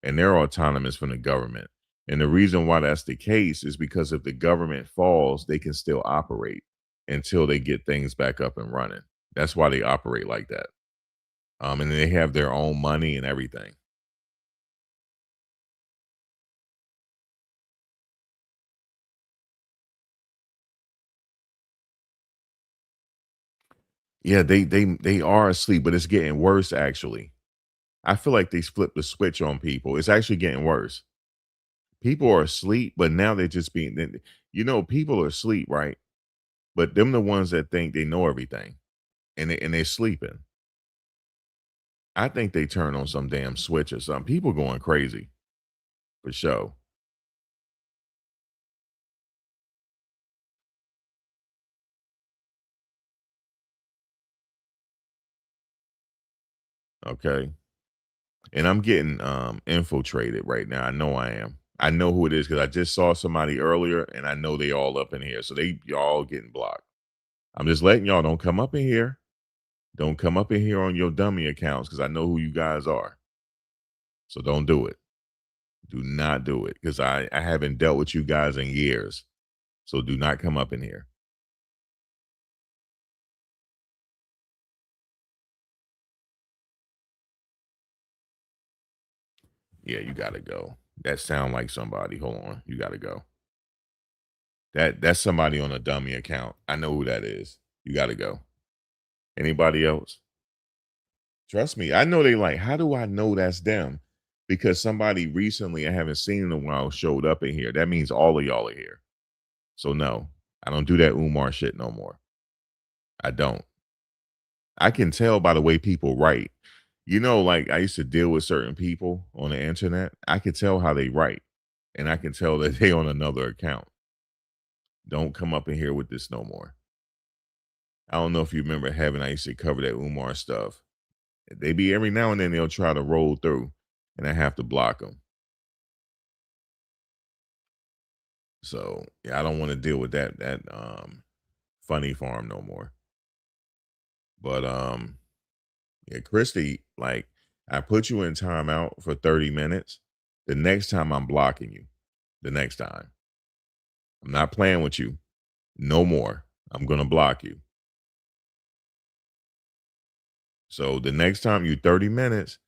A: and they're autonomous from the government? And the reason why that's the case is because if the government falls, they can still operate until they get things back up and running. That's why they operate like that. And they have their own money and everything. Yeah, they are asleep, but it's getting worse actually. I feel like they flipped the switch on people. It's actually getting worse. People are asleep, but now they're just being people are asleep, right? But them the ones that think they know everything and they're sleeping. I think they turn on some damn switch or something. People going crazy for sure. Okay. And I'm getting infiltrated right now. I know I am. I know who it is because I just saw somebody earlier and I know they all up in here. So they y'all getting blocked. I'm just letting y'all don't come up in here. Don't come up in here on your dummy accounts because I know who you guys are. So don't do it. Do not do it because I haven't dealt with you guys in years. So do not come up in here. Yeah, you gotta go. That sound like somebody. Hold on. You gotta go. That's somebody on a dummy account. I know who that is. You gotta go. Anybody else? Trust me. I know they like, how do I know that's them? Because somebody recently I haven't seen in a while showed up in here. That means all of y'all are here. So no, I don't do that Umar shit no more. I don't. I can tell by the way people write. Like I used to deal with certain people on the internet. I could tell how they write. And I can tell that they on another account. Don't come up in here with this no more. I don't know if you remember Heaven. I used to cover that Umar stuff. They be every now and then they'll try to roll through and I have to block them. So yeah, I don't want to deal with that funny farm no more. But yeah, Christy, like I put you in timeout for 30 minutes. The next time I'm blocking you. The next time. I'm not playing with you. No more. I'm gonna block you. So the next time you 30 minutes,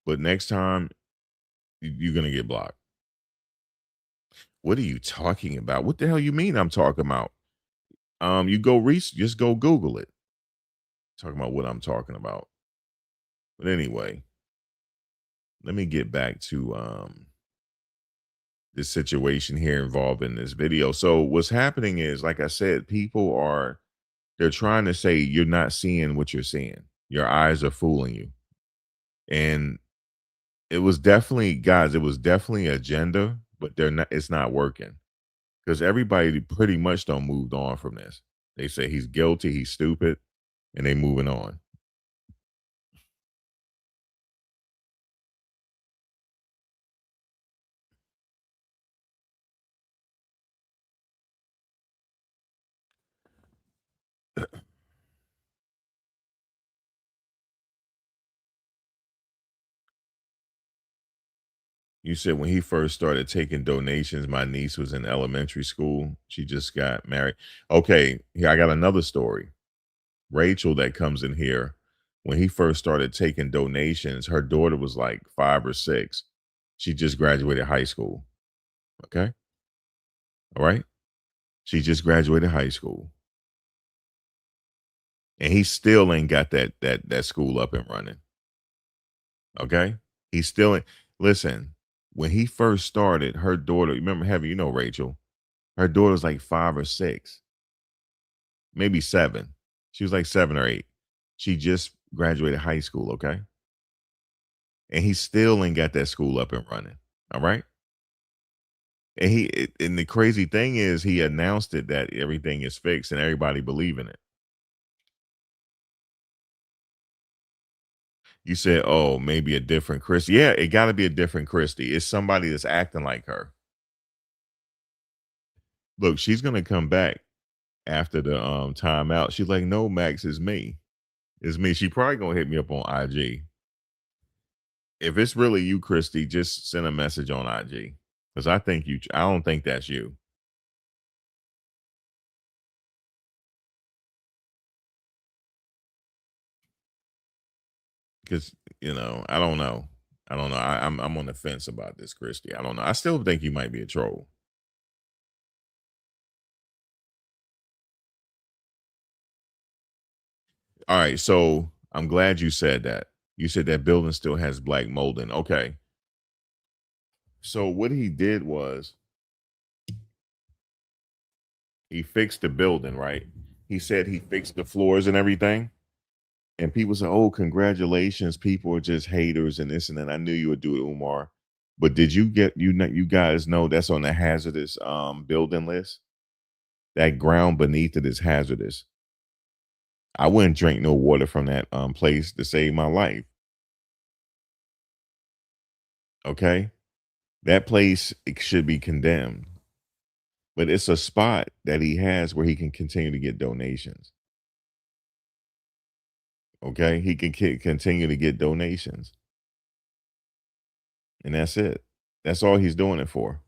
A: but next time you're gonna get blocked. What are you talking about? What the hell you mean I'm talking about? You just go Google it. Talking about what I'm talking about. But anyway, let me get back to this situation here involved in this video. So what's happening is, like I said, they're trying to say you're not seeing what you're seeing. Your eyes are fooling you. And it was definitely, guys, it was definitely agenda, but it's not working. Because everybody pretty much don't moved on from this. They say he's guilty, he's stupid, and they moving on. You said when he first started taking donations, my niece was in elementary school. She just got married. Okay, here I got another story. Rachel that comes in here, when he first started taking donations, her daughter was like 5 or 6. She just graduated high school. Okay. All right. She just graduated high school. And he still ain't got that school up and running. Okay. He's still in, listen, when he first started, her daughter, remember having, Rachel, her daughter's like 5 or 6, maybe 7. She was like 7 or 8. She just graduated high school. Okay. And he still ain't got that school up and running. All right. And the crazy thing is he announced it that everything is fixed and everybody believe in it. You said, oh, maybe a different Christy. Yeah, it got to be a different Christy. It's somebody that's acting like her. Look, she's gonna come back after the timeout. She's like, no, Max, is me. It's me. She probably gonna hit me up on IG. If it's really you, Christy, just send a message on IG. Because I don't think that's you. Because, I don't know. I don't know. I'm on the fence about this, Christy. I don't know. I still think you might be a troll. All right, so I'm glad you said that. You said that building still has black molding. Okay. So what he did was he fixed the building, right? He said he fixed the floors and everything. And people say, "Oh, congratulations! People are just haters and this and that." I knew you would do it, Umar. But did you get you guys know that's on the hazardous building list? That ground beneath it is hazardous. I wouldn't drink no water from that place to save my life. Okay, that place, it should be condemned. But it's a spot that he has where he can continue to get donations. Okay, he can continue to get donations, and that's it. That's all he's doing it for.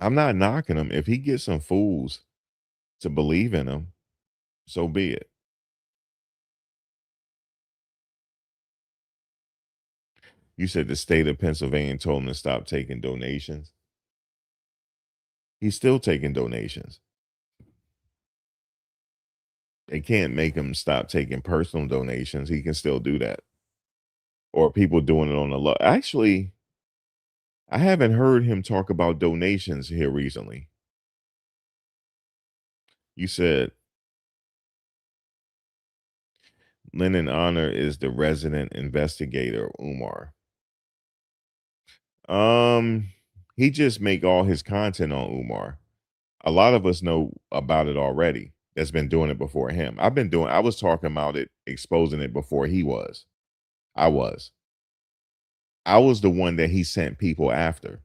A: I'm not knocking him. If he gets some fools to believe in him, so be it. You said the state of Pennsylvania told him to stop taking donations. He's still taking donations. They can't make him stop taking personal donations. He can still do that. Or people doing it on the low. Actually, I haven't heard him talk about donations here recently. You said Lennon Honor is the resident investigator, Umar. Um, he just make all his content on Umar. A lot of us know about it already. That's been doing it before him. I was talking about it, exposing it before he was. I was. I was the one that he sent people after.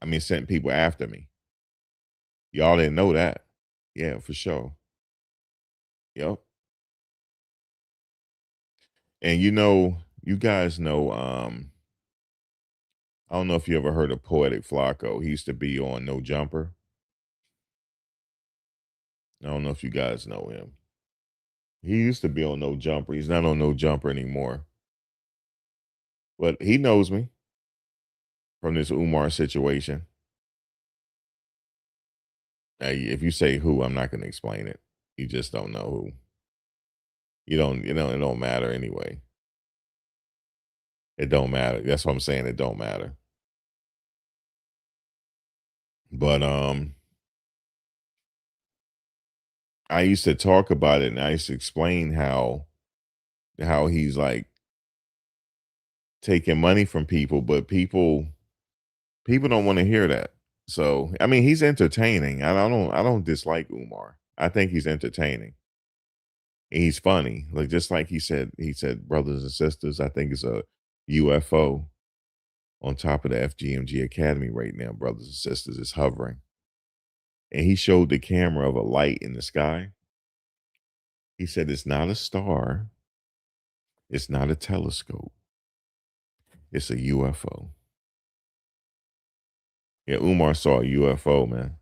A: I mean, sent people after me. Y'all didn't know that. Yeah, for sure. Yep. And you guys know, I don't know if you ever heard of Poetic Flacco. He used to be on No Jumper. I don't know if you guys know him. He used to be on No Jumper. He's not on No Jumper anymore. But he knows me. from this Umar situation? If you say who, I'm not going to explain it. You just don't know who. You don't, it don't matter anyway. It don't matter. That's what I'm saying. It don't matter. But I used to talk about it and I used to explain how he's like taking money from people, but people don't want to hear that. So I mean, he's entertaining. I don't dislike Umar. I think he's entertaining. And he's funny. Like just like he said, brothers and sisters, I think it's a UFO on top of the FGMG Academy right now, brothers and sisters, is hovering. And he showed the camera of a light in the sky. He said it's not a star, it's not a telescope, it's a UFO. Yeah, Umar saw a UFO, man.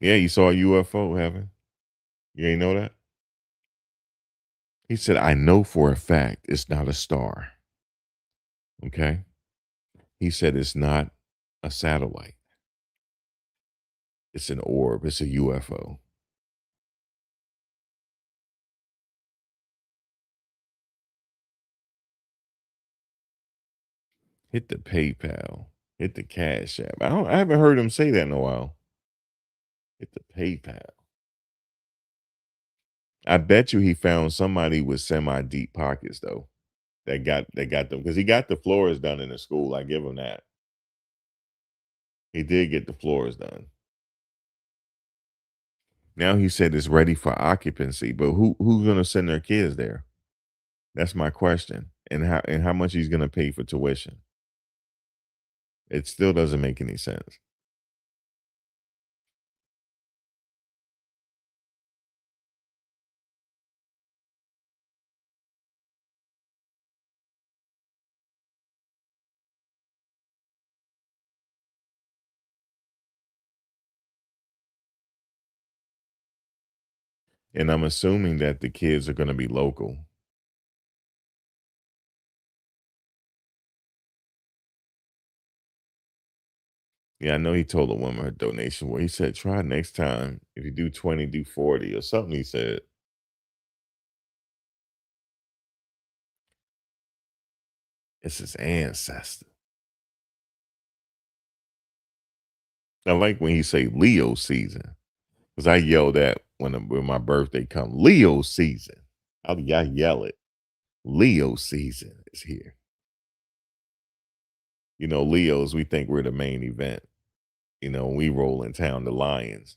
A: Yeah, you saw a UFO, Heaven. You ain't know that? He said, I know for a fact it's not a star. Okay. He said it's not a satellite. It's an orb. It's a UFO. Hit the PayPal. Hit the Cash App. I haven't heard him say that in a while. Hit the PayPal. I bet you he found somebody with semi deep pockets though. That got them because he got the floors done in the school. I give him that. He did get the floors done. Now he said it's ready for occupancy, but who's gonna send their kids there? That's my question. And how much he's gonna pay for tuition? It still doesn't make any sense. And I'm assuming that the kids are gonna be local. Yeah, I know he told the woman her donation where he said, try next time. If you do 20, do 40 or something, he said. It's his ancestor. I like when he say Leo season. Because I yell that when my birthday come. Leo season. I yell it. Leo season is here. You know, Leos, we think we're the main event. You know, when we roll in town, the Lions.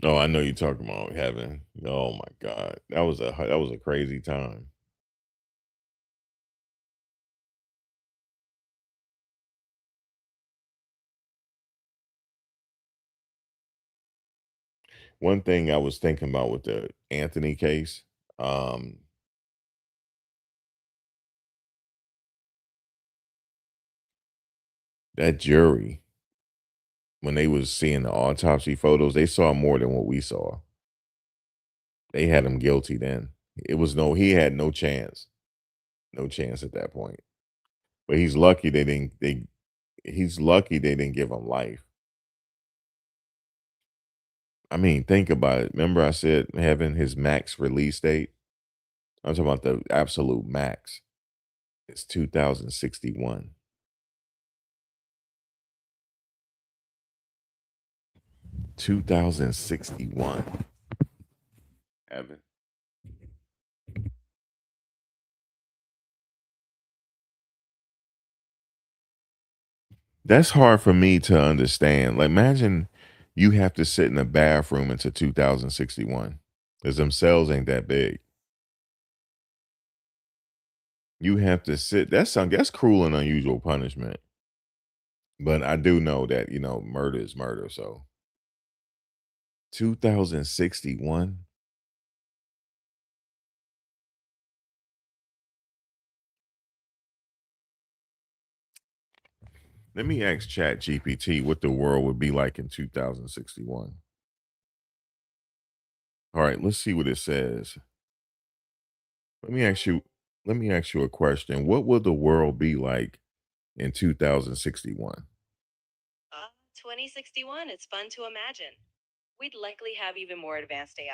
A: Oh, I know you're talking about heaven. Oh my God, that was a crazy time. One thing I was thinking about with the Anthony case, um, that jury, when they was seeing the autopsy photos, they saw more than what we saw. They had him guilty then. He had no chance at that point. But he's lucky they didn't give him life. I mean, think about it. Remember I said having his max release date? I'm talking about the absolute max. It's 2061. 2061. Evan. That's hard for me to understand. Like, imagine you have to sit in a bathroom until 2061 because them cells ain't that big. You have to sit. That's cruel and unusual punishment. But I do know that murder is murder. So 2061. Let me ask Chat GPT what the world would be like in 2061. All right, let's see what it says. Let me ask you let me ask you a question. What will the world be like in 2061?
I: 2061, it's fun to imagine. We'd likely have even more advanced AI.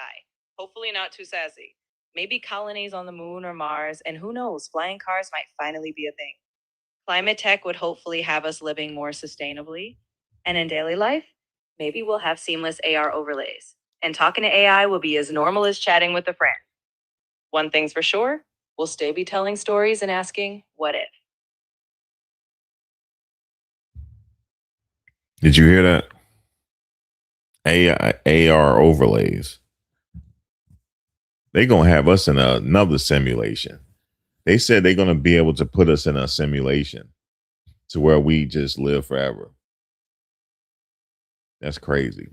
I: Hopefully, not too sassy. Maybe colonies on the moon or Mars, and who knows, flying cars might finally be a thing. Climate tech would hopefully have us living more sustainably. And in daily life, maybe we'll have seamless AR overlays. And talking to AI will be as normal as chatting with a friend. One thing's for sure, we'll stay be telling stories and asking, what if?
A: Did you hear that? AI AR overlays. They're gonna have us in another simulation. They said they're gonna be able to put us in a simulation to where we just live forever. That's crazy.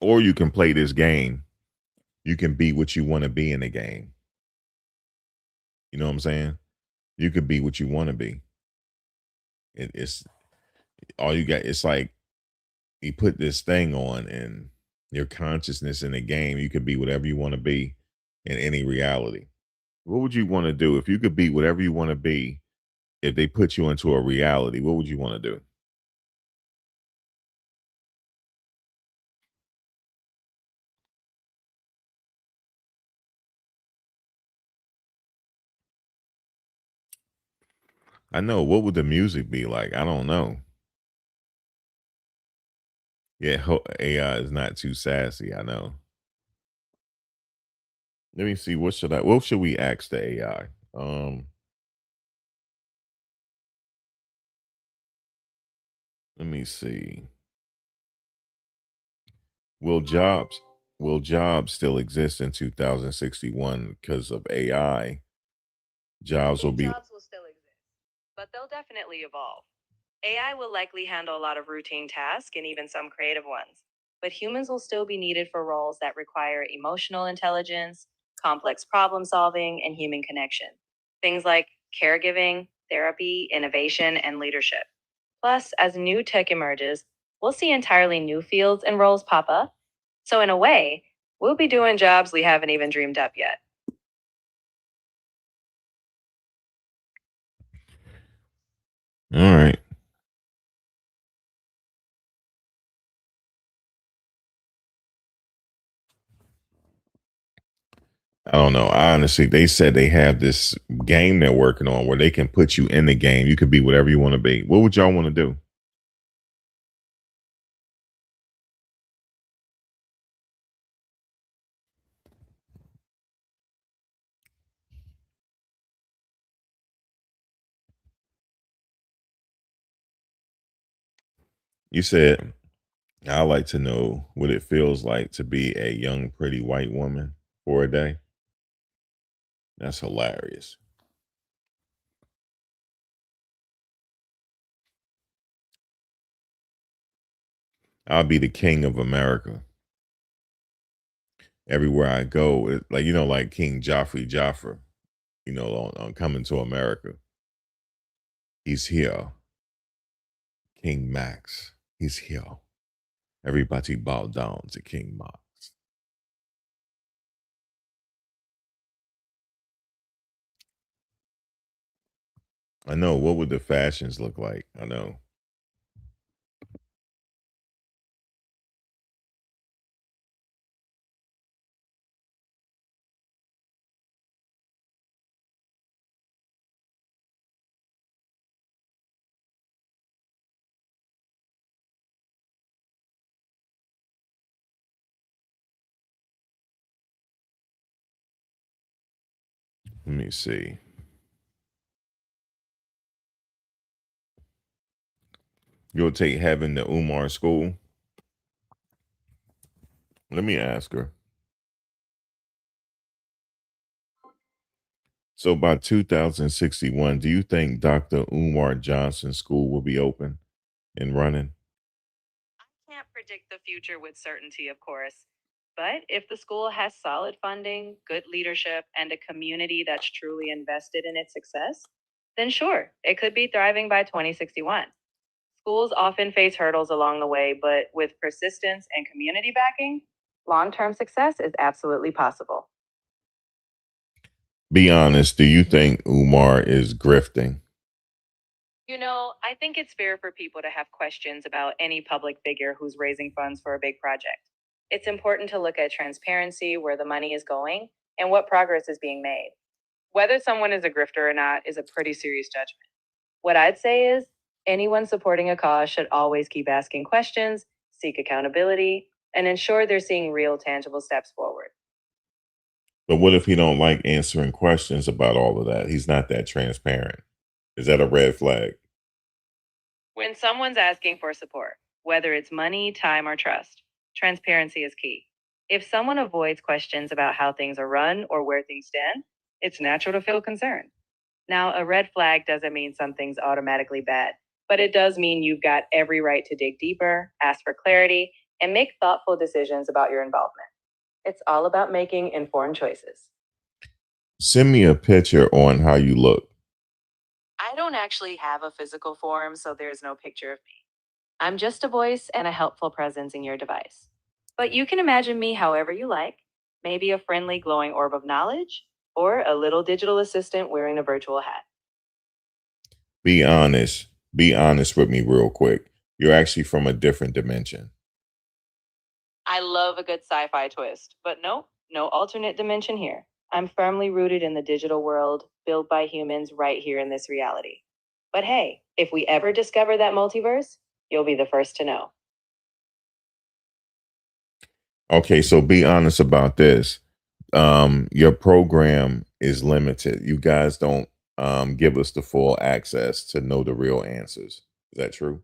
A: Or you can play this game. You can be what you want to be in the game. You know what I'm saying? You could be what you want to be. It's all you got. It's like you put this thing on and your consciousness in the game. You could be whatever you want to be in any reality. What would you want to do if you could be whatever you want to be? If they put you into a reality, what would you want to do? I know. What would the music be like? I don't know. Yeah, AI is not too sassy. I know. Let me see. What should we ask the AI? Let me see. Will jobs will jobs still exist in 2061 because of AI? Jobs will be
I: Jobs will still exist, but they'll definitely evolve. AI will likely handle a lot of routine tasks and even some creative ones, but humans will still be needed for roles that require emotional intelligence, complex problem solving, and human connection. Things like caregiving, therapy, innovation, and leadership. Plus, as new tech emerges, we'll see entirely new fields and roles pop up. So, in a way, we'll be doing jobs we haven't even dreamed up yet.
A: all right. I don't know. I honestly, they said they have this game they're working on where they can put you in the game. You could be whatever you want to be. What would y'all want to do? You said, I like to know what it feels like to be a young, pretty white woman for a day. That's hilarious. I'll be the king of America. Everywhere I go, like like King Joffrey Joffer, on Coming to America. He's here. King Max. He's here. Everybody bow down to King Max. I know. What would the fashions look like? I know. Let me see. You'll take heaven to Umar school. Let me ask her. So by 2061, do you think Dr. Umar Johnson School will be open and running?
I: I can't predict the future with certainty, of course. But if the school has solid funding, good leadership, and a community that's truly invested in its success, then sure, it could be thriving by 2061. Schools often face hurdles along the way, but with persistence and community backing, long term success is absolutely possible.
A: Be honest, do you think Umar is grifting?
I: I think it's fair for people to have questions about any public figure who's raising funds for a big project. It's important to look at transparency, where the money is going, and what progress is being made. Whether someone is a grifter or not is a pretty serious judgment. What I'd say is anyone supporting a cause should always keep asking questions, seek accountability, and ensure they're seeing real, tangible steps forward.
A: But what if he don't like answering questions about all of that? He's not that transparent. Is that a red flag?
I: When someone's asking for support, whether it's money, time, or trust, transparency is key. If someone avoids questions about how things are run or where things stand, it's natural to feel concerned. Now, a red flag doesn't mean something's automatically bad, but it does mean you've got every right to dig deeper, ask for clarity, and make thoughtful decisions about your involvement. It's all about making informed choices.
A: Send me a picture on how you look.
I: I don't actually have a physical form, so there's no picture of me. I'm just a voice and a helpful presence in your device. But you can imagine me however you like, maybe a friendly glowing orb of knowledge, or a little digital assistant wearing a virtual hat.
A: Be honest. Be honest with me real quick. You're actually from a different dimension.
I: I love a good sci fi twist, but no alternate dimension here. I'm firmly rooted in the digital world, built by humans right here in this reality. But hey, if we ever discover that multiverse, you'll be the first to know.
A: Okay, so be honest about this. Your program is limited. You guys don't give us the full access to know the real answers. Is that true?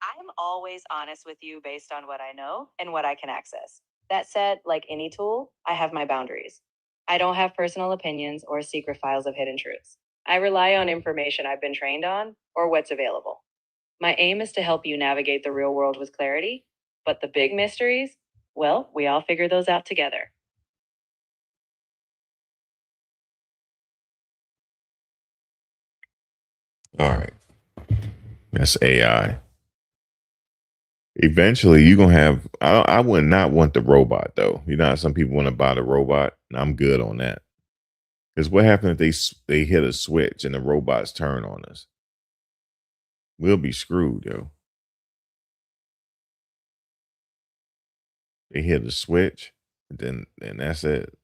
I: I'm always honest with you based on what I know and what I can access. That said, like any tool, I have my boundaries. I don't have personal opinions or secret files of hidden truths. I rely on information I've been trained on or what's available. My aim is to help you navigate the real world with clarity, but the big mysteries, well, we all figure those out together.
A: All right. That's AI. Eventually, you're gonna have. I would not want the robot though. You know, how some people want to buy the robot. I'm good on that. Because what happens if they hit a switch and the robots turn on us? We'll be screwed, yo. They hit a switch, then that's it.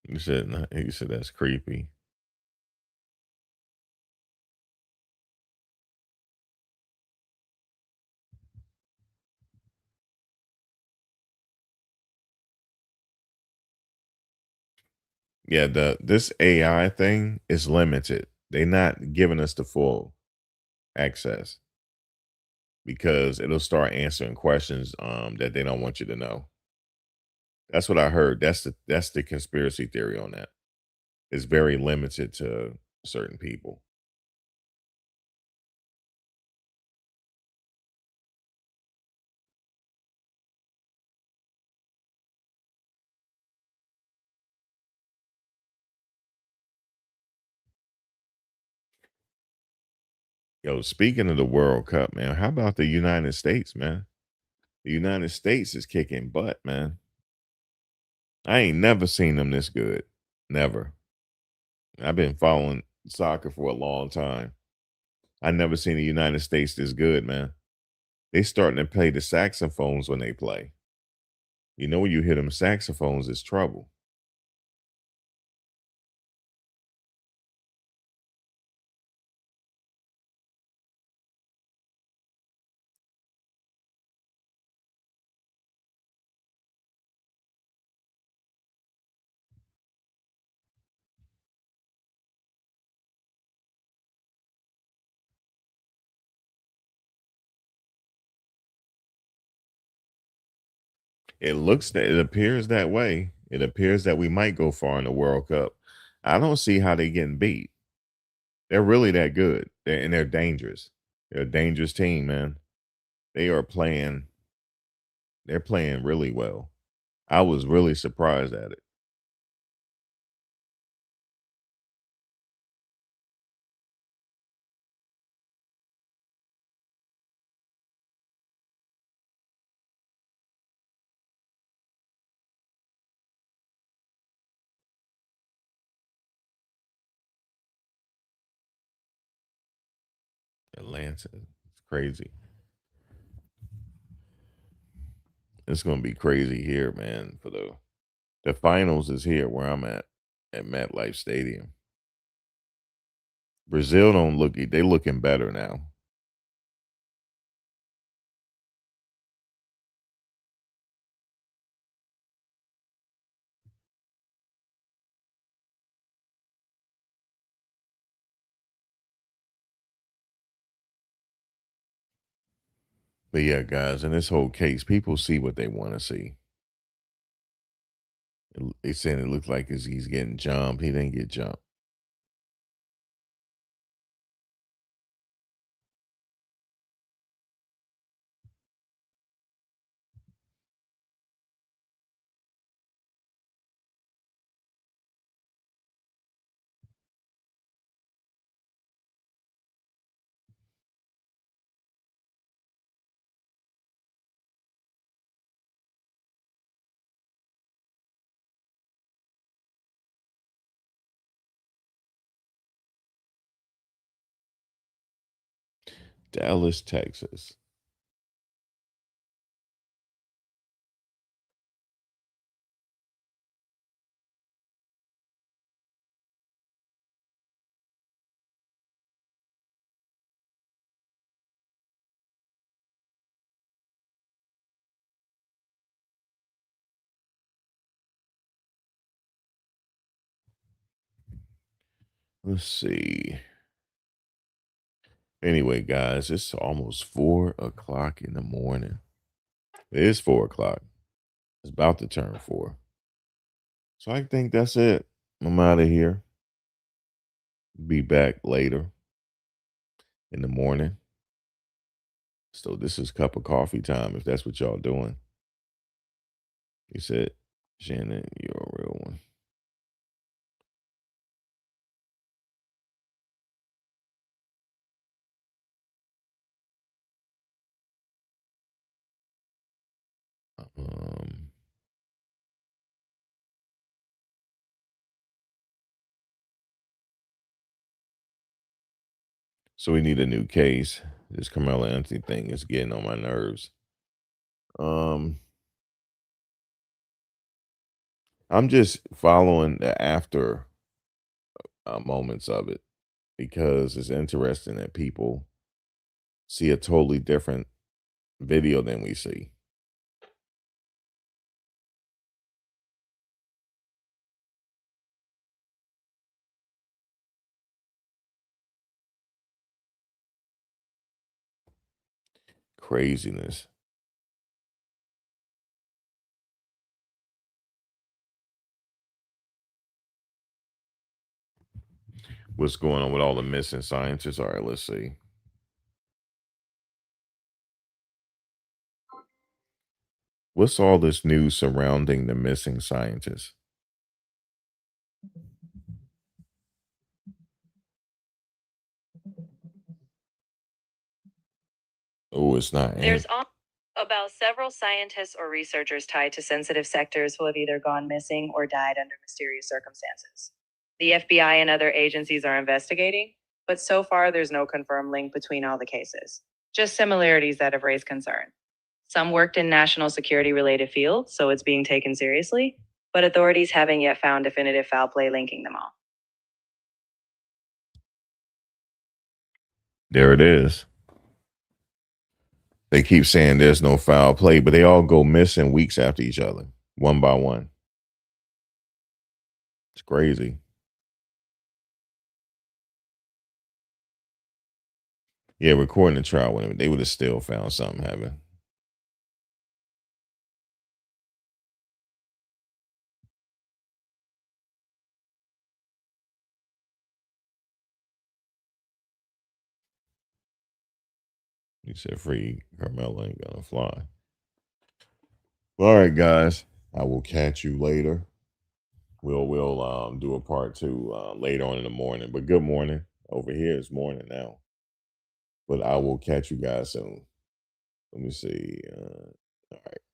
A: You said that's creepy. Yeah, this AI thing is limited. They're not giving us the full access because it'll start answering questions that they don't want you to know. That's what I heard. That's the conspiracy theory on that. It's very limited to certain people. Yo, speaking of the World Cup, man, how about the United States, man? The United States is kicking butt, man. I ain't never seen them this good. Never. I've been following soccer for a long time. I never seen the United States this good, man. They starting to play the saxophones when they play. You know when you hear them saxophones, it's trouble. It appears that way. It appears that we might go far in the World Cup. I don't see how they getting beat. They're really that good, and they're dangerous. They're a dangerous team, man. They are playing. They're playing really well. I was really surprised at it. Atlanta, it's crazy. It's gonna be crazy here, man. For the finals is here where I'm at MetLife Stadium. Brazil don't look. They looking better now. But yeah, guys, in this whole case, people see what they want to see. They saying it looks like he's getting jumped. He didn't get jumped. Dallas, Texas. Let's see. Anyway, guys, it's almost 4 o'clock in the morning. It is 4 o'clock. It's about to turn 4. So I think that's it. I'm out of here. Be back later in the morning. So this is cup of coffee time if that's what y'all doing. You said, Shannon, you're a real one. Um, so we need a new case. This Karmelo Anthony thing is getting on my nerves. Um, I'm just following the after moments of it because it's interesting that people see a totally different video than we see. Craziness. What's going on with all the missing scientists? All right, let's see. What's all this news surrounding the missing scientists? Oh, it's not.
I: There's about several scientists or researchers tied to sensitive sectors who have either gone missing or died under mysterious circumstances. The FBI and other agencies are investigating, but so far there's no confirmed link between all the cases, just similarities that have raised concern. Some worked in national security related fields, so it's being taken seriously, but authorities haven't yet found definitive foul play linking them all.
A: There it is. They keep saying there's no foul play, but they all go missing weeks after each other, one by one. It's crazy. Yeah, recording the trial with him, they would have still found something happened. He said free Karmelo ain't gonna fly. All right, guys. I will catch you later. We'll do a part 2 later on in the morning. But good morning. Over here it's morning now. But I will catch you guys soon. Let me see. All right.